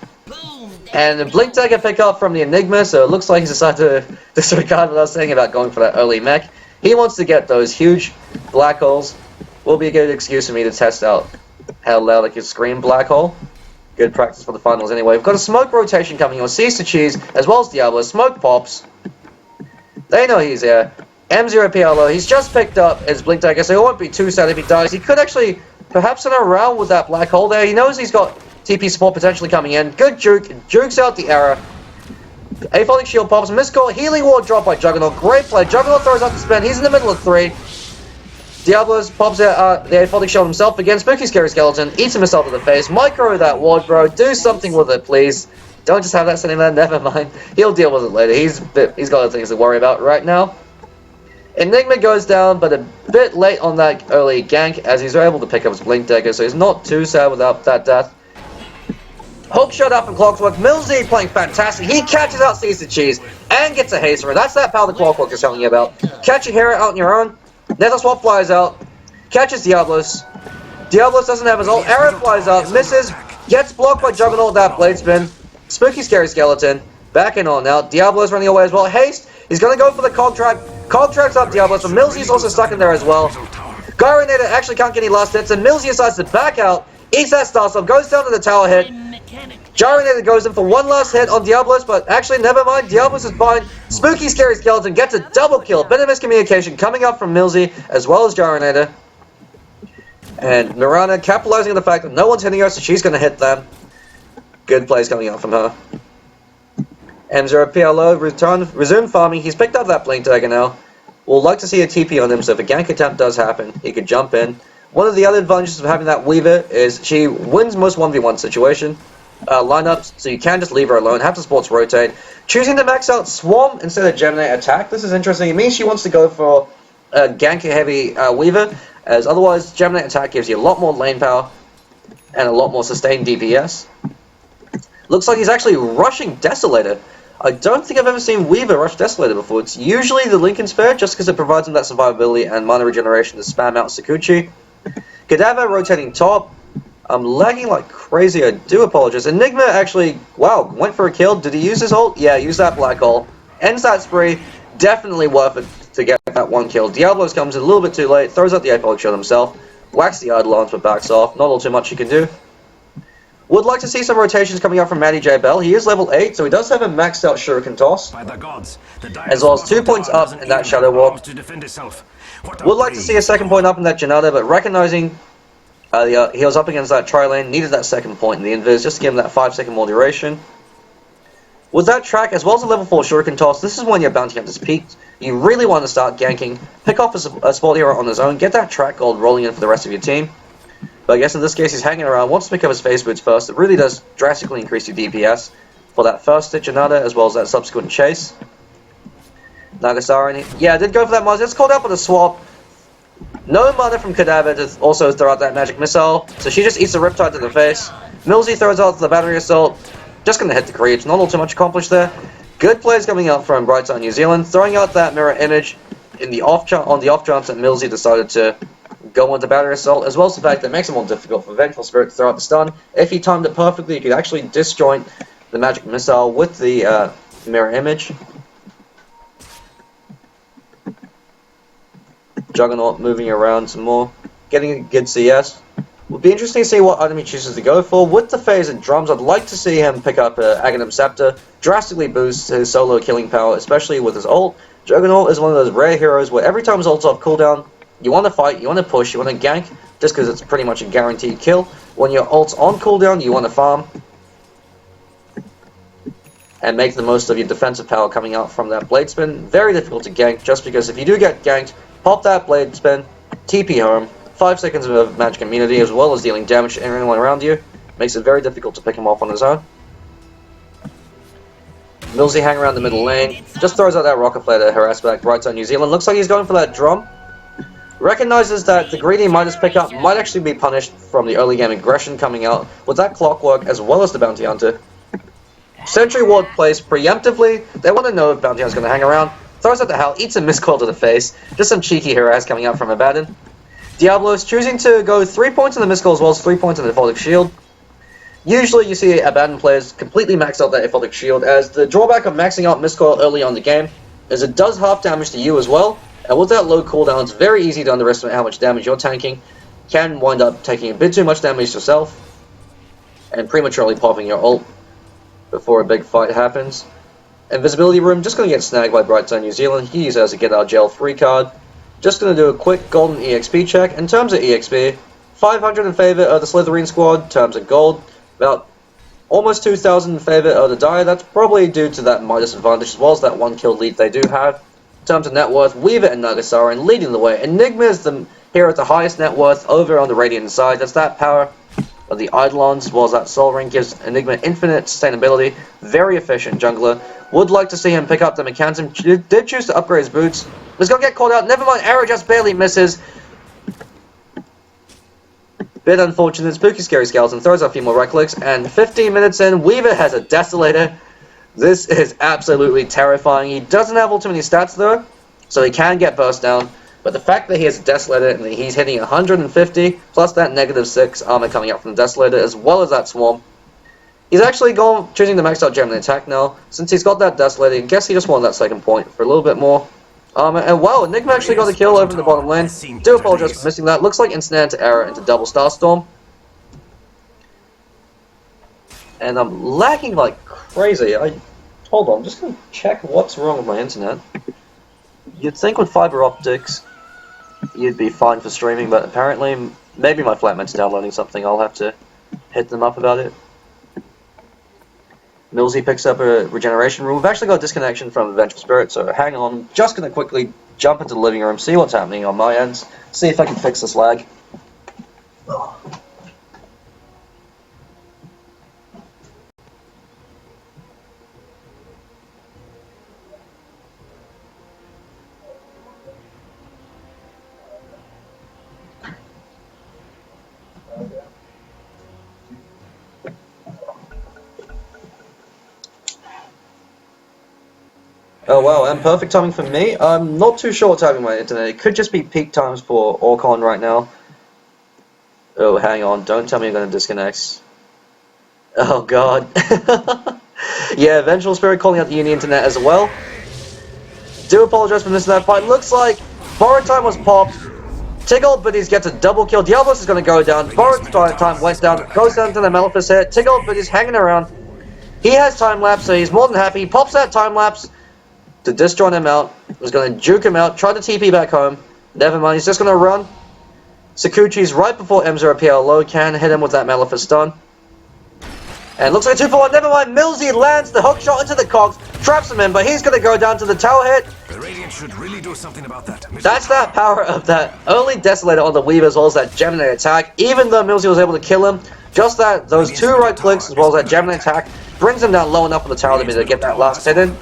S1: And the Blink Dagger pick up from the Enigma, so it looks like he's decided to disregard what I was saying about going for that early mech. He wants to get those huge black holes. Will be a good excuse for me to test out how loud I can scream black hole. Good practice for the finals anyway. We've got a smoke rotation coming on. Sees to Cheese, as well as Diablo. Smoke pops. They know he's there. M0 PLO, he's just picked up his Blink Dagger, so he won't be too sad if he dies. He could actually perhaps turn around with that black hole there. He knows he's got TP support potentially coming in. Good juke. Jukes out the arrow. Aphotic Shield pops. Miscall. Healing Ward drop by Juggernaut. Great play. Juggernaut throws out the spin. He's in the middle of 3. Diablos pops out the Aphotic Shield himself again. Spooky Scary Skeleton. Eats himself to the face. Micro that ward, bro. Do something with it, please. Don't just have that sitting there. Never mind. He'll deal with it later. He's got other things to worry about right now. Enigma goes down, but a bit late on that early gank as he's able to pick up his Blink Dagger, so he's not too sad without that death. Hook shot up from Clockwork. Millsy playing fantastic. He catches out Caesar Cheese and gets a haster. That's that power the Clockwork is telling you about. Catch a hero out on your own. Nether Swap flies out. Catches Diablos. Diablos doesn't have his ult. Arrow flies out. Misses. Gets blocked by Juggernaut with that Blade Spin. Spooky Scary Skeleton. Backing on now. Diablos running away as well. Haste. He's going to go for the Cog Trap. Cog Trap's up Diablos, but Millsy's also stuck in there as well. Gyronator actually can't get any last hits, and Millsy decides to back out. Eats that Star Storm. Goes down to the tower hit. Gyronator goes in for one last hit on Diablos, but actually, never mind. Diablos is fine. Spooky Scary Skeleton gets a double kill. Bit of miscommunication coming up from Millsy, as well as Gyronator. And Mirana capitalizing on the fact that no one's hitting her, so she's going to hit them. Good plays coming out from her. M0 PLO resume farming. He's picked up that Blink Dagger now. We'll like to see a TP on him, so if a gank attempt does happen, he could jump in. One of the other advantages of having that Weaver is she wins most 1v1 situation lineups, so you can just leave her alone, have the supports rotate. Choosing to max out Swarm instead of Germinate attack, this is interesting. It means she wants to go for a gank-heavy Weaver, as otherwise Germinate attack gives you a lot more lane power and a lot more sustained DPS. Looks like he's actually rushing Desolator. I don't think I've ever seen Weaver rush Desolator before. It's usually the Lincoln Sphere, just because it provides him that survivability and mana regeneration to spam out Sakuchi. Cadaver rotating top. I'm lagging like crazy, I do apologize. Enigma actually, wow, went for a kill. Did he use his ult? Yeah, use that black hole. Ends that spree. Definitely worth it to get that one kill. Diablos comes in a little bit too late, throws out the Apollo Shield himself, whacks the Eidolons but backs off. Not all too much he can do. Would like to see some rotations coming up from Matty J. Bell. He is level 8, so he does have a maxed out Shuriken Toss, as well as 2 points up in that Shadow Walk. Would like to see a second point up in that Janata, but recognizing he was up against that tri-lane, needed that second point in the invis, just to give him that 5-second more duration. With that track, as well as a level 4 Shuriken Toss, this is when your bounty hunt is peaked. You really want to start ganking, pick off a support hero on his own, get that track gold rolling in for the rest of your team. But I guess in this case he's hanging around, wants to pick up his phase boots first. It really does drastically increase your DPS for that first stitch Janata, as well as that subsequent chase. Naga Siren, yeah, did go for that Mars. It's called out for the swap. No mana from Cadaver to also throw out that magic missile, so she just eats the Riptide to the face. Millsy throws out the battery assault, just going to hit the creeps, not all too much accomplished there. Good plays coming out from Brightside New Zealand, throwing out that mirror image in the off chance that Millsy decided to go on the battery assault, as well as the fact that it makes it more difficult for Vengeful Spirit to throw out the stun. If he timed it perfectly, he could actually disjoint the magic missile with the mirror image. Juggernaut moving around some more, getting a good CS. Would be interesting to see what item he chooses to go for. With the phase and drums, I'd like to see him pick up Aghanim Scepter, drastically boost his solo killing power, especially with his ult. Juggernaut is one of those rare heroes where every time his ult's off cooldown, you want to fight, you want to push, you want to gank, just because it's pretty much a guaranteed kill. When your ult's on cooldown, you want to farm and make the most of your defensive power coming out from that blade spin. Very difficult to gank, just because if you do get ganked, pop that blade spin, TP home, 5 seconds of magic immunity, as well as dealing damage to anyone around you. Makes it very difficult to pick him off on his own. Millsy hang around the middle lane, just throws out that rocket flare to harass back BrightsideNZ. Looks like he's going for that drum. Recognizes that the greedy Midas pickup might actually be punished from the early game aggression coming out with that Clockwork as well as the Bounty Hunter. Sentry Ward placed preemptively. They want to know if Bounty Hunter's going to hang around. Throws out the Howl, eats a miscoil to the face. Just some cheeky harass coming out from Abbadon. Diablo's choosing to go 3 points in the miscoil as well as 3 points in the Aphotic Shield. Usually you see Abbadon players completely max out that Aphotic Shield, as the drawback of maxing out miscoil early on in the game is it does half damage to you as well, and with that low cooldown it's very easy to underestimate how much damage you're tanking. Can wind up taking a bit too much damage yourself and prematurely popping your ult before a big fight happens. Invisibility Room just going to get snagged by BrightsideNZ. He uses as a get out of jail free card. Just going to do a quick golden EXP check. In terms of EXP, 500 in favor of the Slithereen squad. In terms of gold, about almost 2,000 in favor of the Dire. That's probably due to that Midas advantage as well as that 1 kill lead they do have. In terms of net worth, Weaver and Naga Siren leading the way. Enigma is the hero at the highest net worth over on the Radiant side. That's that power of the Eidolons as well as that Soul Ring gives Enigma infinite sustainability. Very efficient jungler. Would like to see him pick up the mechanism. Did choose to upgrade his boots. He's going to get caught out. Never mind, arrow just barely misses. Bit unfortunate. Spooky Scary Skeleton throws out a few more right clicks. And 15 minutes in, Weaver has a Desolator. This is absolutely terrifying. He doesn't have all too many stats though, so he can get burst down. But the fact that he has a Desolator and that he's hitting 150, plus that -6 armor coming out from the Desolator, as well as that Swarm. He's actually choosing to max out Gemini attack now. Since he's got that Desolator, I guess he just wanted that second point for a little bit more armor. And wow, Enigma actually got the kill over in the bottom lane. Do apologize for missing that. Looks like instant anti-error into double Starstorm. And I'm lagging like crazy. Hold on, I'm just going to check what's wrong with my internet. You'd think with fiber optics you'd be fine for streaming, but apparently maybe my flatmate's downloading something. I'll have to hit them up about it. Millsy picks up a regeneration room. We've actually got a disconnection from the Vengeful Spirit, so hang on. Just going to quickly jump into the living room, see what's happening on my end, see if I can fix this lag. Oh wow, and perfect timing for me. I'm not too sure what's happening with my internet. It could just be peak times for Orcon right now. Oh, hang on. Don't tell me you're going to disconnect. Oh god. Yeah, Vengeful Spirit calling out the Uni internet as well. Do apologize for missing that fight. Looks like Borrowed Time was popped. Tiggled Biddies gets a double kill. Diablos is going to go down. Borrowed Time went down. Goes down to the Malefice hit. Tiggled Biddies hanging around. He has time lapse, so he's more than happy. He pops that time lapse to disjoint him out. He's going to juke him out, try to TP back home. Never mind, he's just going to run. Sakuchi's right before M0 PL low can hit him with that Malefice stun. And looks like a 2-for-1, never mind, Millsy lands the hook shot into the cogs, traps him in, but he's going to go down to the tower hit.
S2: The Radiant should really do something about that.
S1: That's that power of that early Desolator on the Weaver as well as that Gemini attack. Even though Millsy was able to kill him, just that, those 2 right clicks as well as that Gemini attack brings him down low enough on the tower to be able to get that last hit in.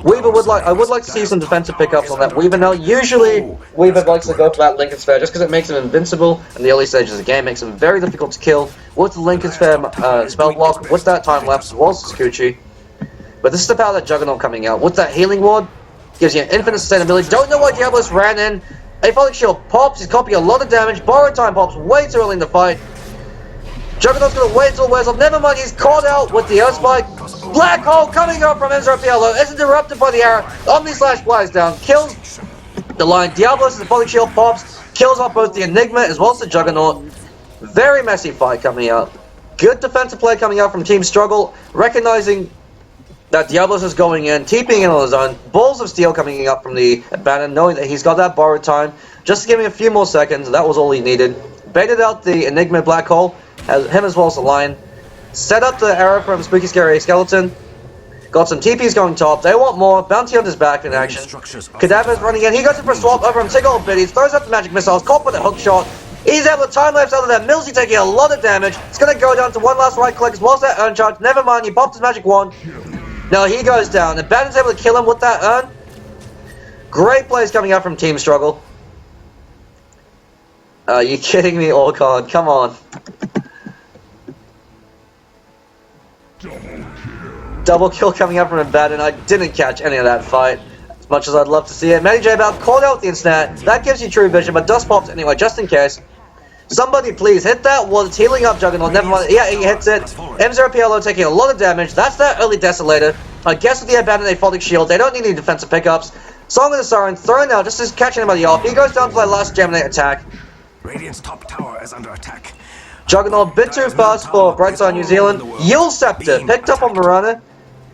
S1: Weaver I would like to see some defensive pickups on that Weaver now. Usually, Weaver likes to go for that Lincoln Sphere just because it makes him invincible in the early stages of the game, makes him very difficult to kill with the Lincoln Sphere spell block, with that time lapse as well as Sakuchi. But this is the power of that Juggernaut coming out. With that healing ward, gives you an infinite sustainability. Don't know why Diablos ran in. Aphotic Shield pops, he's copying a lot of damage. Borrowed Time pops way too early in the fight. Juggernaut's gonna wait till it wears off. Never mind, he's caught out with the Earth Spike. Black Hole coming up from Enzo Pielo is interrupted by the arrow. Omni Slash flies down, kills the line. Diablos' Aphotic Shield pops, kills off both the Enigma as well as the Juggernaut. Very messy fight coming out. Good defensive play coming out from Team Struggle, recognizing that Diablos is going in, TPing in on his own. Balls of Steel coming up from the Abbadon, knowing that he's got that borrowed time. Just to give him a few more seconds, that was all he needed. Baited out the Enigma Black Hole, as him as well as the Lion. Set up the arrow from Spooky Scary Skeleton. Got some TPs going top. They want more. Bounty on his back in action. Cadaver's running in. He goes in for a swap over him. Tiggle Biddies. Throws up the magic missiles. Caught with a hook shot. He's able to time lapse out of that. Millsy taking a lot of damage. It's going to go down to one last right click as well as that urn charge. Never mind. He popped his magic wand. Now he goes down. And Abbadon's able to kill him with that urn. Great plays coming out from Team Struggle. Are you kidding me, Orcon? Come on. Double kill coming up from Abbadon. I didn't catch any of that fight, as much as I'd love to see it. Manny J about called out with the instant. That gives you true vision, but dust pops anyway, just in case. Somebody please hit that wall. It's healing up Juggernaut. Never mind. Yeah, he hits it. M0PLO taking a lot of damage. That's that early Desolator. I guess with the Abbadon Aphotic Shield, they don't need any defensive pickups. Song of the Siren thrown out just as catching anybody off. He goes down for that last Juggernaut attack.
S2: Radiant's top tower is under attack.
S1: Juggernaut bit too fast for Brightside New Zealand. Yield Scepter picked up on Mirana,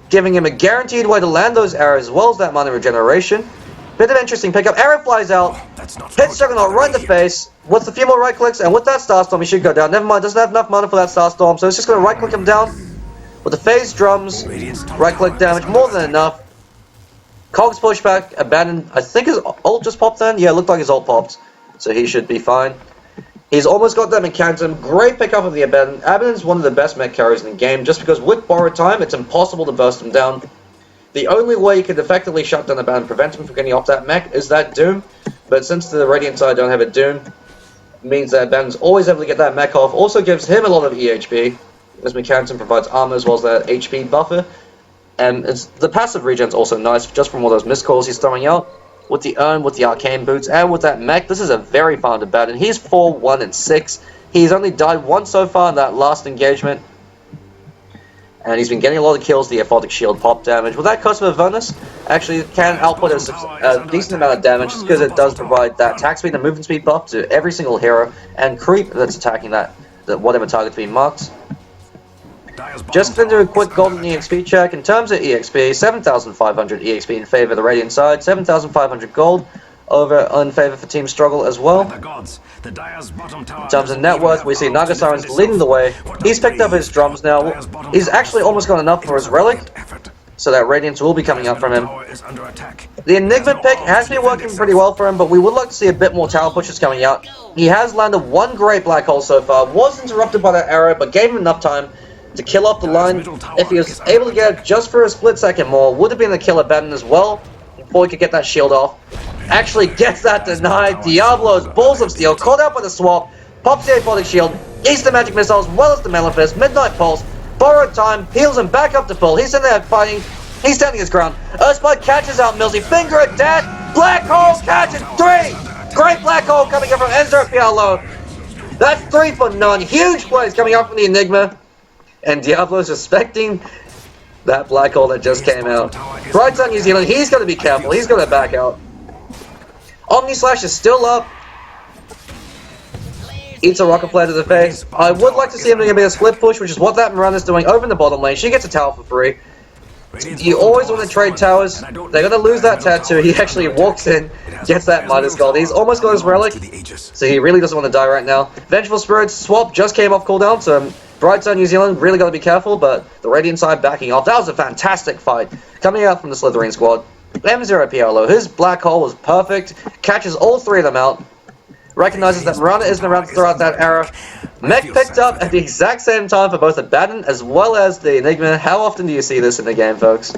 S1: giving him a guaranteed way to land those arrows as well as that mana regeneration. Bit of interesting pickup. Arrow flies out, hits Juggernaut right in the face with a few more right clicks, and with that Starstorm he should go down. Never mind, doesn't have enough mana for that Starstorm, so it's just going to right click him down with the phase drums. Right click damage, more than enough. Cogs pushback, Abbadon. I think his ult just popped then. Yeah, it looked like his ult popped, so he should be fine. He's almost got that Mechanism. Great pickup of the Abbadon. Abbadon's one of the best mech carriers in the game, just because with borrowed time, it's impossible to burst him down. The only way you can effectively shut down Abbadon and prevent him from getting off that mech is that Doom, but since the Radiant side don't have a Doom, it means that Abbadon's always able to get that mech off. Also gives him a lot of EHP, as Mechanism provides armor as well as that HP buffer. And the passive regen's also nice, just from all those miscalls he's throwing out. With the urn, with the arcane boots, and with that mech, this is a very fun Abbadon. He's 4, 1, and 6. He's only died once so far in that last engagement. And he's been getting a lot of kills, the Aphotic Shield pop damage. With that Curse of Avernus, actually can output a decent amount of damage, just because it does provide that attack speed and movement speed buff to every single hero, and creep that's attacking that whatever target's being marked. Just going to do a quick golden EXP check. In terms of EXP, 7,500 EXP in favor of the Radiant side, 7,500 gold over in favor for Team Struggle as well. In terms of net worth, we see Naga Siren's leading the way. He's picked up his drums now. He's actually almost got enough for his relic, so that Radiance will be coming up from him. The Enigma pick has been working pretty well for him, but we would like to see a bit more tower pushes coming out. He has landed one great black hole so far, was interrupted by that arrow, but gave him enough time to kill off the line. If he was able to get it just for a split second more, would have been the killer Abbadon as well, before he could get that shield off. Actually gets that denied. Diablo's Balls of Steel, caught out by the swap, pops the Aphotic Shield, eats the magic missile as well as the Malefice, Midnight Pulse, borrowed time, heals him back up to full. He's in there fighting, he's standing his ground. Earthspike catches out Millsy, finger at dash, Black Hole catches 3! Great Black Hole coming up from Enzo. That's 3 for none. Huge plays coming up from the Enigma. And Diablo's suspecting that black hole that just came out. Brightside New Zealand, he's going to be careful. He's going to back out. Omni Slash is still up. Eats a rocket flare to the face. I would like to see him doing a bit of split push, which is what that Mirana's doing over in the bottom lane. She gets a tower for free. You always want to trade towers. They're going to lose that tattoo. He actually walks in, gets that Midas Gold. He's almost got his relic, so he really doesn't want to die right now. Vengeful Spirit's swap just came off cooldown, so Brightside New Zealand really got to be careful, but the Radiant side backing off. That was a fantastic fight coming out from the Slithereen squad. M0PLO, his black hole was perfect, catches all 3 of them out, recognizes that Mirana isn't around to throw out that arrow. Mech picked up at the exact same time for both Abbadon as well as the Enigma. How often do you see this in the game, folks?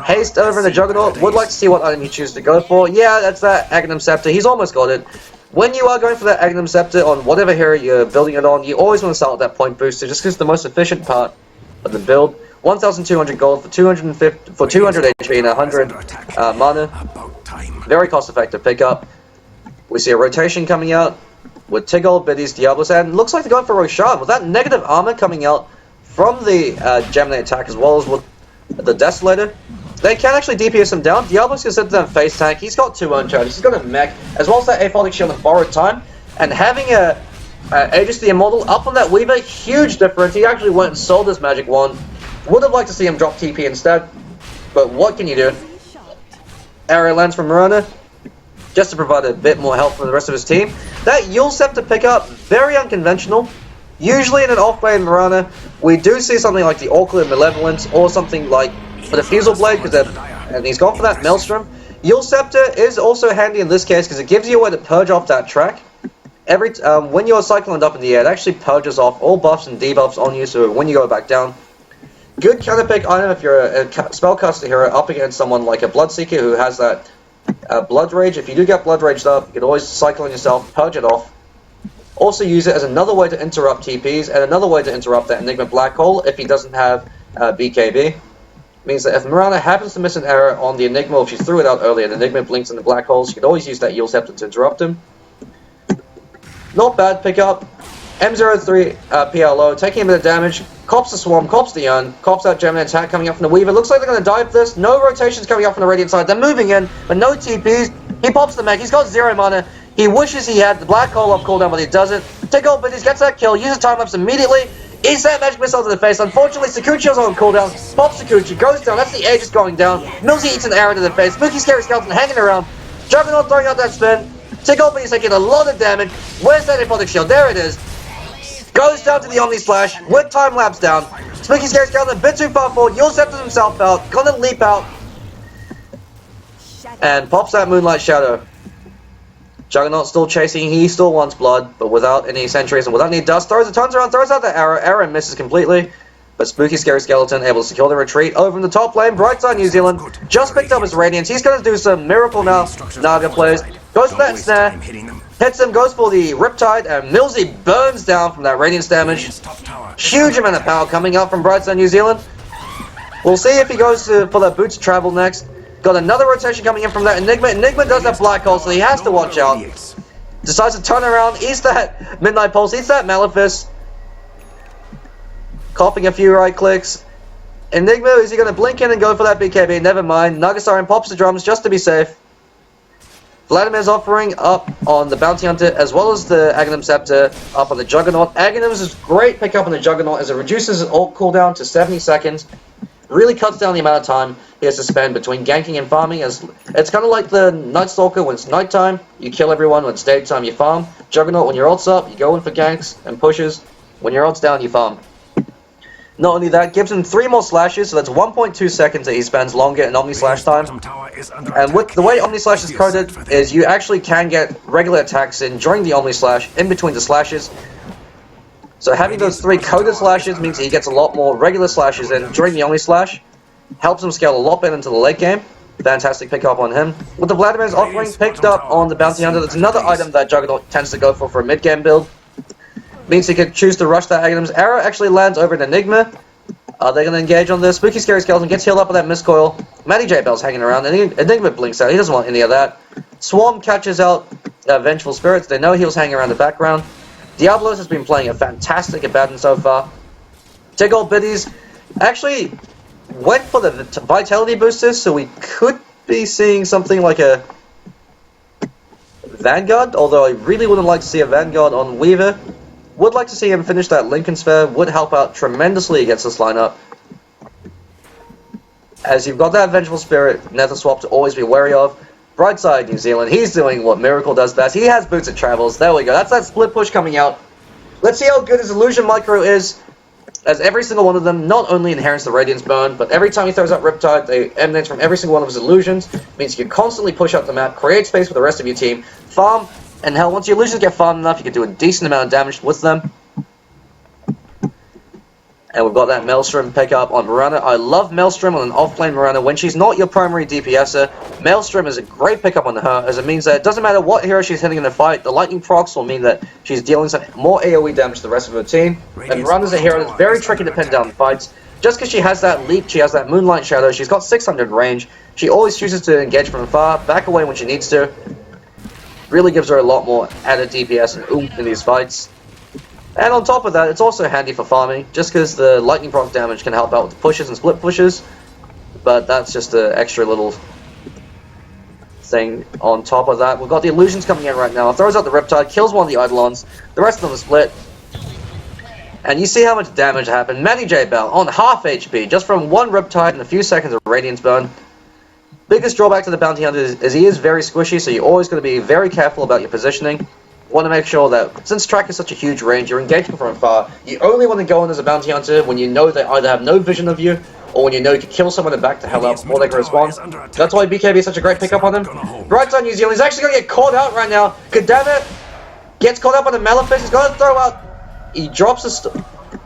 S1: Haste over in the Juggernaut. Would like to see what item he chooses to go for. Yeah, that's that Agnum Scepter. He's almost got it. When you are going for that Agnum Scepter on whatever hero you're building it on, you always want to start with that point booster, just because it's the most efficient part of the build. 1,200 gold for 200 HP and 100 mana. Very cost-effective pickup. We see a rotation coming out with Tiggle, Biddies, Diablos, and looks like they're going for Roshan. With that negative armor coming out from the Gemini attack as well as with the Desolator, they can actually DPS him down. Diablos can sit down face tank. He's got 2 urn charges. He's got a mech, as well as that Aphotic Shield and borrowed time. And having Aegis the Immortal up on that Weaver, huge difference. He actually went and sold his magic wand Would have liked to see him drop TP instead, but what can you do? Arrow lands from Mirana, just to provide a bit more help for the rest of his team. That Yule Scepter pickup, very unconventional. Usually in an off-lane Mirana, we do see something like the Awkward Malevolence, or something like the Fusel Blade, and he's gone for that Maelstrom. Yule Scepter is also handy in this case, because it gives you a way to purge off that track. When you're cycling up in the air, it actually purges off all buffs and debuffs on you, so when you go back down. Good counter pick item if you're a spellcaster hero up against someone like a Bloodseeker who has that Blood Rage. If you do get Blood Raged up, you can always cycle on yourself, purge it off. Also use it as another way to interrupt TPs, and another way to interrupt that Enigma Black Hole if he doesn't have BKB. Means that if Mirana happens to miss an error on the Enigma, if she threw it out earlier and Enigma blinks in the Black Holes, she can always use that Yule Scepter to interrupt him. Not bad pickup. M03 PLO, taking a bit of damage. Cops the Swarm, cops the Urn, cops that Gemini attack coming up from the Weaver. Looks like they're going to dive this. No rotations coming up from the Radiant side. They're moving in, but no TPs. He pops the mech. He's got 0 mana. He wishes he had the Black Hole up cooldown, but he doesn't. Take all biddies, gets that kill, uses time lapse immediately. Eats that magic missile to the face. Unfortunately, Sakuchi's on cooldown. Pops Sakuchi, goes down. That's the Aegis going down. Millsy eats an arrow to the face. Spooky Scary Skeleton hanging around. Juggernaut throwing out that spin. Take all biddies taking a lot of damage. Where's that Aphotic Shield? There it is. Goes down to the Omni Splash with time lapse down. Spooky Scary Skeleton a bit too far forward. Yule Scepters himself out. Gonna leap out. And pops that Moonlight Shadow. Juggernaut still chasing. He still wants blood, but without any sentries and without any dust. Throws the tons around, throws out the arrow. Arrow misses completely. But Spooky Scary Skeleton able to secure the retreat over in the top lane. Brightside New Zealand just picked up his Radiance. He's going to do some miracle now. Naga plays. Goes for that snare. Hits him, goes for the Riptide, and Millsy burns down from that Radiance damage. Huge amount of power coming out from Brightside New Zealand. We'll see if he goes for that Boots of Travel next. Got another rotation coming in from that Enigma. Enigma does have Black Hole, so he has to watch out. Decides to turn around, eats that Midnight Pulse, eats that Malefice. Coughing a few right clicks. Enigma, is he going to blink in and go for that BKB? Never mind. Naga Siren pops the drums just to be safe. Vladimir's offering up on the Bounty Hunter as well as the Aghanim Scepter up on the Juggernaut. Aghanim's is great pickup on the Juggernaut as it reduces his ult cooldown to 70 seconds. Really cuts down the amount of time he has to spend between ganking and farming. As it's kind of like the Night Stalker. When it's nighttime, you kill everyone. When it's daytime, you farm. Juggernaut, when your ult's up, you go in for ganks and pushes. When your ult's down, you farm. Not only that, gives him 3 more slashes, so that's 1.2 seconds that he spends longer in Omni Slash time. And with the way Omni Slash is coded, is you actually can get regular attacks in during the Omni Slash, in between the slashes. So having those 3 coded slashes means he gets a lot more regular slashes in during the Omni Slash. Helps him scale a lot better into the late game. Fantastic pickup on him. With the Vladimir's offering picked up on the Bounty Hunter, that's another item that Juggernaut tends to go for a mid-game build. Means he could choose to rush that Aghanim's arrow. Actually lands over an Enigma. Are they going to engage on this? Spooky Scary Skeleton gets healed up with that Miscoil. Matty J Bell's hanging around. Enigma blinks out. He doesn't want any of that. Swarm catches out Vengeful Spirits. They know he was hanging around the background. Diablos has been playing a fantastic Abbadon so far. Take Old Biddies actually went for the Vitality boosters, so we could be seeing something like a Vanguard, although I really wouldn't like to see a Vanguard on Weaver. Would like to see him finish that Lincoln Sphere. Would help out tremendously against this lineup. As you've got that Vengeful Spirit, Nether Swap to always be wary of. Brightside New Zealand, he's doing what Miracle does best. He has Boots of Travels. There we go. That's that split push coming out. Let's see how good his Illusion Micro is. As every single one of them not only inherits the Radiance Burn, but every time he throws out Riptide, they emanate from every single one of his illusions. Means you can constantly push out the map, create space for the rest of your team, farm, and hell, once your illusions get farmed enough, you can do a decent amount of damage with them. And we've got that Maelstrom pickup on Mirana. I love Maelstrom on an off-lane Mirana. When she's not your primary DPSer, Maelstrom is a great pickup on her, as it means that it doesn't matter what hero she's hitting in the fight, the lightning procs will mean that she's dealing some more AoE damage to the rest of her team. And Mirana's a hero that's very tricky to pin down in fights. Just because she has that leap, she has that Moonlight Shadow, she's got 600 range, she always chooses to engage from afar, back away when she needs to. Really gives her a lot more added DPS and oomph in these fights. And on top of that, it's also handy for farming, just because the lightning proc damage can help out with the pushes and split pushes. But that's just an extra little thing on top of that. We've got the illusions coming in right now. Throws out the Riptide, kills one of the Eidolons. The rest of them are split. And you see how much damage happened. Manny J. Bell on half HP, just from one Riptide and a few seconds of Radiance Burn. Biggest drawback to the Bounty Hunter is he is very squishy, so you're always going to be very careful about your positioning. You want to make sure that, since track is such a huge range, you're engaging from afar, you only want to go in as a Bounty Hunter when you know they either have no vision of you, or when you know you can kill someone and back to hell up before they can respond. That's why BKB is such a great pickup on him. BrightsideNZ New Zealand is actually going to get caught out right now. God damn it! Gets caught up on the Malefice, he's going to throw out... He drops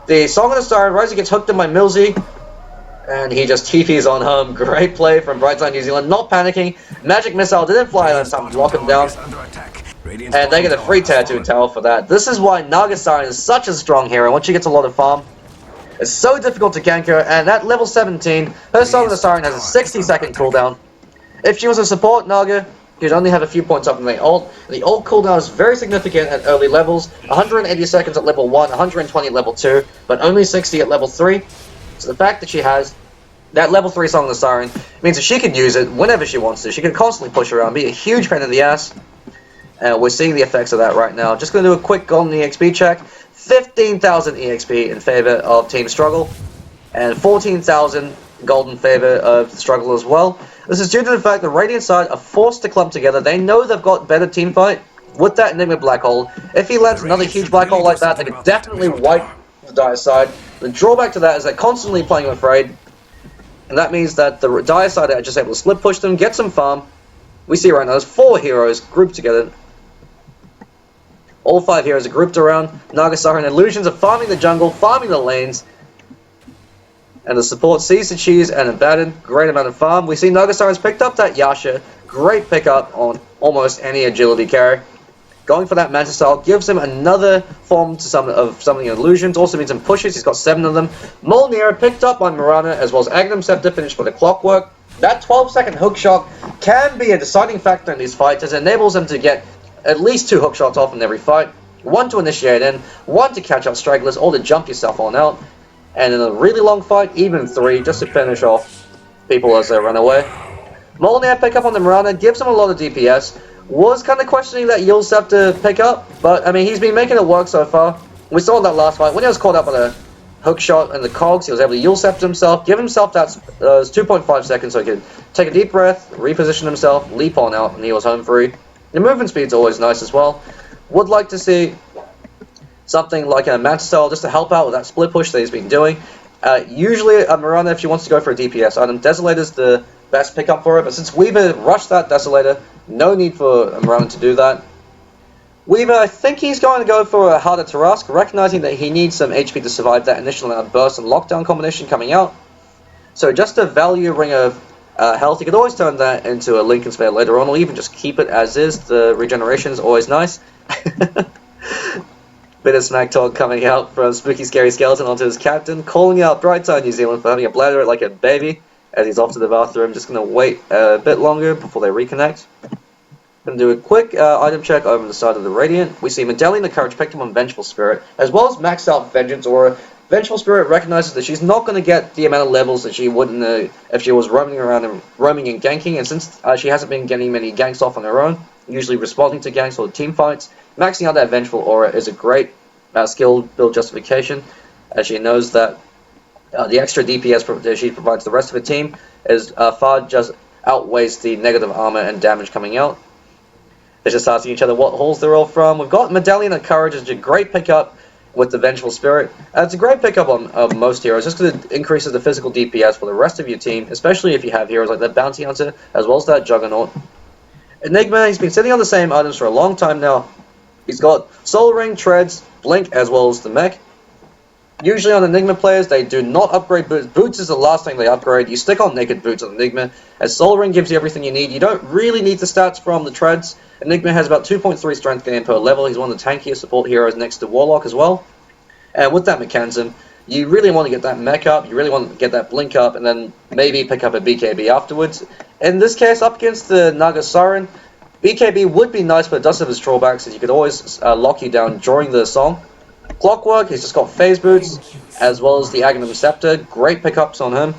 S1: the Song of the Siren, Rosie gets hooked in by Millsy, and he just TPs on home. Great play from BrightsideNZ New Zealand, not panicking. Magic Missile didn't fly last time to block him down. And they get a free Tattoo Tower for that. This is why Naga Siren is such a strong hero. Once she gets a lot of farm, it's so difficult to gank her, and at level 17, her Song of the Siren has a 60-second cooldown. If she was a support Naga, you'd only have a few points up in the ult. The ult cooldown is very significant at early levels, 180 seconds at level 1, 120 at level 2, but only 60 at level 3. So the fact that she has that level 3 Song of the Siren means that she can use it whenever she wants to. She can constantly push around, be a huge pain in the ass. We're seeing the effects of that right now. Just going to do a quick golden EXP check. 15,000 EXP in favor of Team Struggle, and 14,000 gold in favor of Struggle as well. This is due to the fact that Radiant side are forced to clump together. They know they've got better team fight with that Enigma black hole. If he lands another huge black hole like that, they could definitely wipe the Dire side. The drawback to that is they're constantly playing afraid, and that means that the Dire side are just able to split push them, get some farm. We see right now there's 4 heroes grouped together. All 5 heroes are grouped around Naga Siren. Illusions are farming the jungle, farming the lanes. And the support sees the cheese and Abbadon. Great amount of farm. We see Naga Siren's picked up that Yasha. Great pickup on almost any agility carry. Going for that Manta style gives him another form to summoning illusions. Also means him pushes. He's got 7 of them. Molnir picked up by Mirana, as well as Aghanim Scepter finished with a Clockwork. That 12-second hook shot can be a deciding factor in these fights, as it enables them to get at least 2 hook shots off in every fight. 1 to initiate in, 1 to catch up stragglers, or to jump yourself on out. And in a really long fight, even 3, just to finish off people as they run away. Molnir pick up on the Mirana, gives him a lot of DPS. Was kind of questioning that Yule Scepter pick up, but I mean, he's been making it work so far. We saw that last fight, when he was caught up on a hook shot in the cogs, he was able to Yule Scepter himself, give himself that 2.5 seconds so he could take a deep breath, reposition himself, leap on out, and he was home free. The movement speed's always nice as well. Would like to see something like a Manta style just to help out with that split push that he's been doing. Usually Mirana, if she wants to go for a DPS item, Desolator's the best pickup for it, but since Weaver rushed that Desolator, no need for Mirana to do that. Weaver, I think he's going to go for a harder Tarrasque, recognizing that he needs some HP to survive that initial burst and lockdown combination coming out. So just a value ring of health, you could always turn that into a Lincoln Spare later on, or even just keep it as is. The regeneration is always nice. Bit of smack talk coming out from Spooky Scary Skeleton onto his captain, calling out Brightside New Zealand for having a bladder like a baby as he's off to the bathroom. Just going to wait a bit longer before they reconnect. Going to do a quick item check over the side of the Radiant. We see Medallion the Courage picked up on Vengeful Spirit, as well as maxed out Vengeance Aura. Vengeful Spirit recognizes that she's not going to get the amount of levels that she would if she was roaming around and roaming and ganking, and since she hasn't been getting many ganks off on her own, usually responding to ganks or team fights, maxing out that Vengeful Aura is a great skill build justification, as she knows that the extra DPS that she provides the rest of the team is far just outweighs the negative armor and damage coming out. They're just asking each other what halls they're all from. We've got Medallion of Courage as a great pickup with the Vengeful Spirit. It's a great pickup on most heroes, just because it increases the physical DPS for the rest of your team, especially if you have heroes like that Bounty Hunter, as well as that Juggernaut. Enigma, he's been sitting on the same items for a long time now. He's got Soul Ring, Treads, Blink, as well as the Mech. Usually on Enigma players, they do not upgrade Boots. Boots is the last thing they upgrade. You stick on Naked Boots on Enigma, as Soul Ring gives you everything you need. You don't really need the stats from the Treads. Enigma has about 2.3 strength gain per level. He's one of the tankiest support heroes next to Warlock as well. And with that mechanism, you really want to get that Mech up, you really want to get that Blink up, and then maybe pick up a BKB afterwards. In this case, up against the Naga Siren, BKB would be nice, but it does have its drawbacks, as you could always lock you down during the song. Clockwork, he's just got Phase Boots, as well as the Aghanim Scepter. Great pickups on him.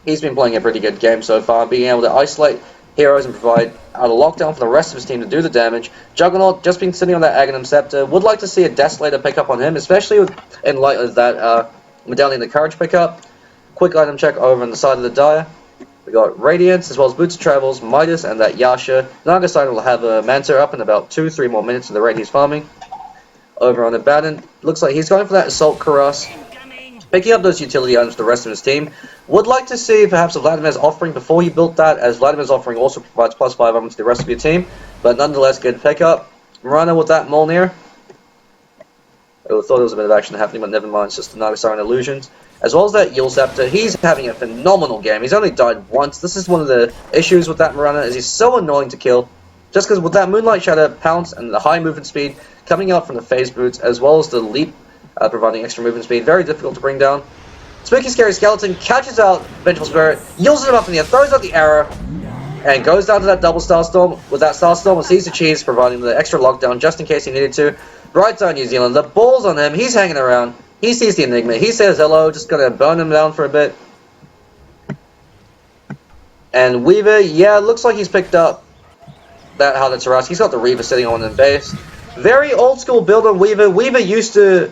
S1: He's been playing a pretty good game so far, being able to isolate heroes and provide a lockdown for the rest of his team to do the damage. Juggernaut, just been sitting on that Aghanim Scepter, would like to see a Desolator pick up on him, especially in light of that Medallion of Courage pickup. Quick item check over on the side of the Dire. We got Radiance, as well as Boots of Travels, Midas, and that Yasha. Naga Siren will have a Manta up in about 2-3 more minutes of the rate he's farming. Over on Abbadon, looks like he's going for that Assault Cuirass, picking up those utility items for the rest of his team. Would like to see perhaps a Vladimir's offering before he built that, as Vladimir's offering also provides +5 armor to the rest of your team, but nonetheless good pickup. Mirana with that Molnir. I thought there was a bit of action happening, but never mind, it's just the Naga Siren illusions. As well as that Yule Scepter, he's having a phenomenal game. He's only died once. This is one of the issues with that Mirana, is he's so annoying to kill. Just because with that Moonlight Shadow pounce and the high movement speed coming out from the phase boots, as well as the leap providing extra movement speed, very difficult to bring down. Spooky Scary Skeleton catches out Vengeful Spirit, yields him up in the air, throws out the arrow, and goes down to that double Starstorm. With that Starstorm and sees the cheese, providing the extra lockdown just in case he needed to. BrightsideNZ New Zealand, the balls on him, he's hanging around. He sees the Enigma, he says hello, just gonna burn him down for a bit. And Weaver, yeah, looks like he's picked up that Harder Tarask. He's got the Reaver sitting on the base. Very old school build on Weaver. Weaver used to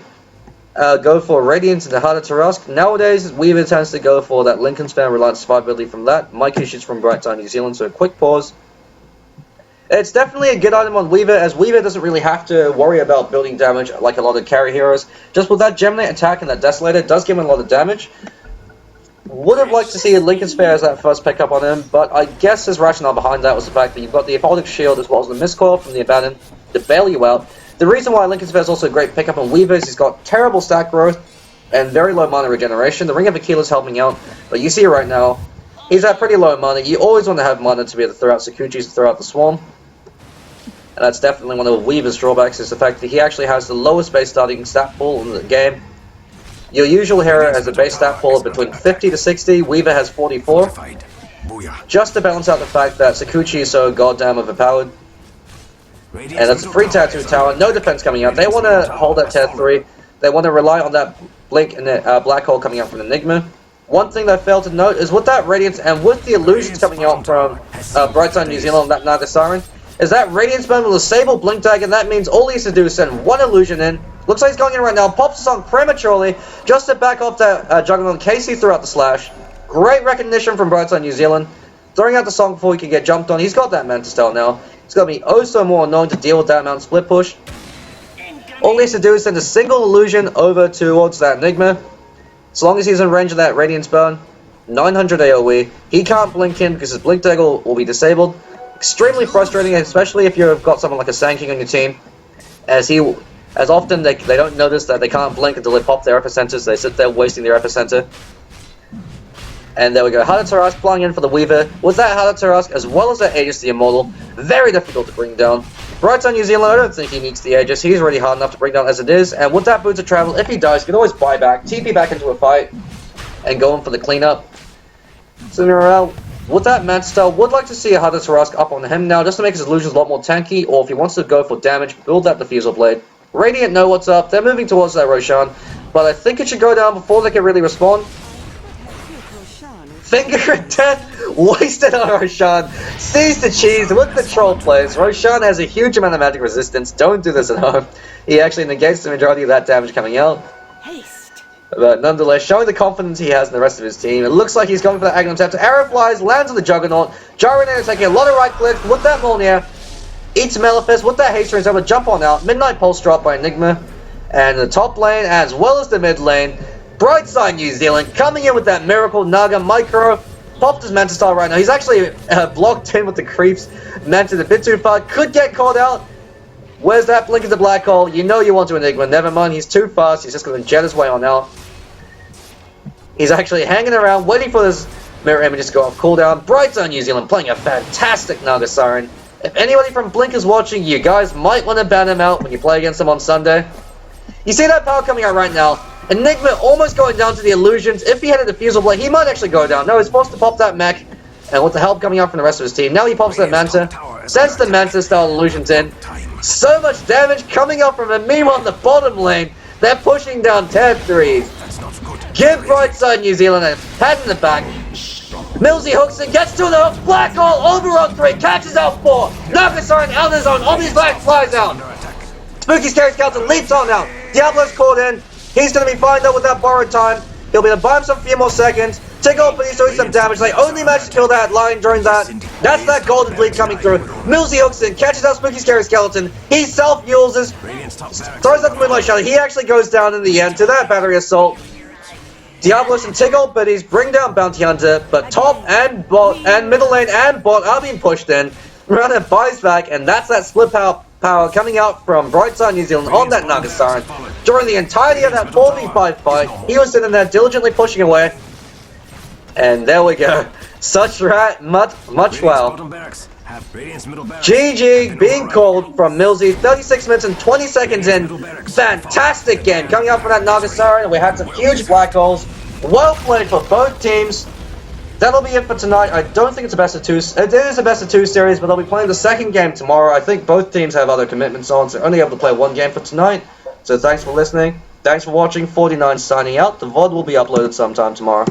S1: go for Radiance and the Harder Tarask. Nowadays, Weaver tends to go for that Lincoln Span Reliant survivability from that. Mike issues from BrightsideNZ New Zealand, so a quick pause. It's definitely a good item on Weaver, as Weaver doesn't really have to worry about building damage like a lot of carry heroes. Just with that Gemini attack and that Desolator, it does give him a lot of damage. Would have liked to see a Lincoln Spare as that first pickup on him, but I guess his rationale behind that was the fact that you've got the Apollic Shield as well as the Mistcoil from the Abbadon to bail you out. The reason why Lincoln Spare is also a great pickup on Weaver is he's got terrible stat growth and very low mana regeneration. The Ring of Aquila helping out, but you see right now, he's at pretty low mana. You always want to have mana to be able to throw out Sakuchis, to throw out the Swarm. And that's definitely one of Weaver's drawbacks, is the fact that he actually has the lowest base starting stat pool in the game. Your usual hero has a base stat pool of between 50 to 60, Weaver has 44. Just to balance out the fact that Sakuchi is so goddamn overpowered. And that's a free Tattoo Tower, no defense coming out. They want to hold that tier 3. They want to rely on that Blink and the Black Hole coming out from Enigma. One thing that I failed to note is with that Radiance and with the illusions coming out from BrightsideNZ New Zealand, that Naga Siren, is that Radiance Burn will disable Blink Tag, and that means all he has to do is send one illusion in. Looks like he's going in right now, pops the song prematurely, just to back off that Juggernaut in case he threw out the slash. Great recognition from BrightsideNZ New Zealand. Throwing out the song before he can get jumped on. He's got that Manta Style now. He's going to be oh so more annoying to deal with that amount of split push. All he has to do is send a single illusion over towards that Enigma. As long as he's in range of that Radiance Burn, 900 AoE. He can't blink in because his Blink Tag will be disabled. Extremely frustrating, especially if you've got someone like a Sand King on your team, as often they don't notice that they can't blink until they pop their epicenters. They sit there wasting their epicenter. And there we go, Harder Tarask flying in for the Weaver. With that Harder Tarask, as well as that Aegis the Immortal, very difficult to bring down. BrightsideNZ New Zealand, I don't think he meets the Aegis. He's already hard enough to bring down as it is. And with that Boots of Travel, if he dies, he can always buy back, TP back into a fight, and go in for the cleanup. So with that Manta Style, would like to see a Harder Tarask up on him now, just to make his illusions a lot more tanky, or if he wants to go for damage, build that Diffusal Blade. Radiant know what's up, they're moving towards that Roshan, but I think it should go down before they can really respond. Finger of Death, wasted on Roshan, sees the cheese with the troll plays. Roshan has a huge amount of magic resistance, don't do this at home. He actually negates the majority of that damage coming out. But nonetheless, showing the confidence he has in the rest of his team. It looks like he's going for that Aghanim Scepter. Arrow flies, lands on the Juggernaut. Juggernaut taking a lot of right clicks with that Molnir. Eats Malefice with that haste, he's able to jump on out. Midnight Pulse drop by Enigma. And the top lane, as well as the mid lane, BrightsideNZ New Zealand coming in with that Miracle Naga Micro. Popped his Manta Style right now. He's actually blocked in with the creeps. Manta's a bit too far. Could get caught out. Where's that Blink into Black Hole? You know you want to Enigma. Never mind, he's too fast. He's just going to jet his way on out. He's actually hanging around, waiting for his mirror images to go off cooldown. BrightsideNZ New Zealand playing a fantastic Naga Siren. If anybody from Blink is watching, you guys might want to ban him out when you play against him on Sunday. You see that power coming out right now. Enigma almost going down to the illusions. If he had a Diffusal Blade, he might actually go down. No, he's forced to pop that mech. And with the help coming out from the rest of his team, now he pops that Manta. Sends the Manta style illusions in. So much damage coming up from him. Meanwhile, in the bottom lane, they're pushing down tier 3s. Give BrightsideNZ New Zealand a pat in the back. Millsy hooks and gets to the hook. Black hole over on 3, catches out 4. Naga Siren out in his own. Omni's Black flies out. Spooky Scary Skeleton leaps on out. Diablo's caught in. He's going to be fine though with that borrowed time. He'll be able to buy himself a few more seconds. Take off, but he's doing some damage. They only managed to kill that line during that. That's that golden bleed coming through. Millsy hooks in, catches out Spooky Scary Skeleton. He self-uses, throws out the Moonlight Shadow. He actually goes down in the end to that battery assault. Diablos and Tiggle Biddies bring down Bounty Hunter, but top and bot and middle lane and bot are being pushed in. Mirana buys back, and that's that split power coming out from Brightside New Zealand on that Naga Siren. During the entirety of that 4v5 fight, he was sitting there diligently pushing away. And there we go. Such much well. GG being called from Millsy, 36 minutes and 20 seconds in. Fantastic game coming up from that Naga Siren. We had some huge black holes. Well played for both teams. That'll be it for tonight. I don't think it's a best of 2. It is a best of 2 series, but they'll be playing the second game tomorrow. I think both teams have other commitments on, so only able to play one game for tonight. So thanks for listening. Thanks for watching. 49 signing out. The VOD will be uploaded sometime tomorrow.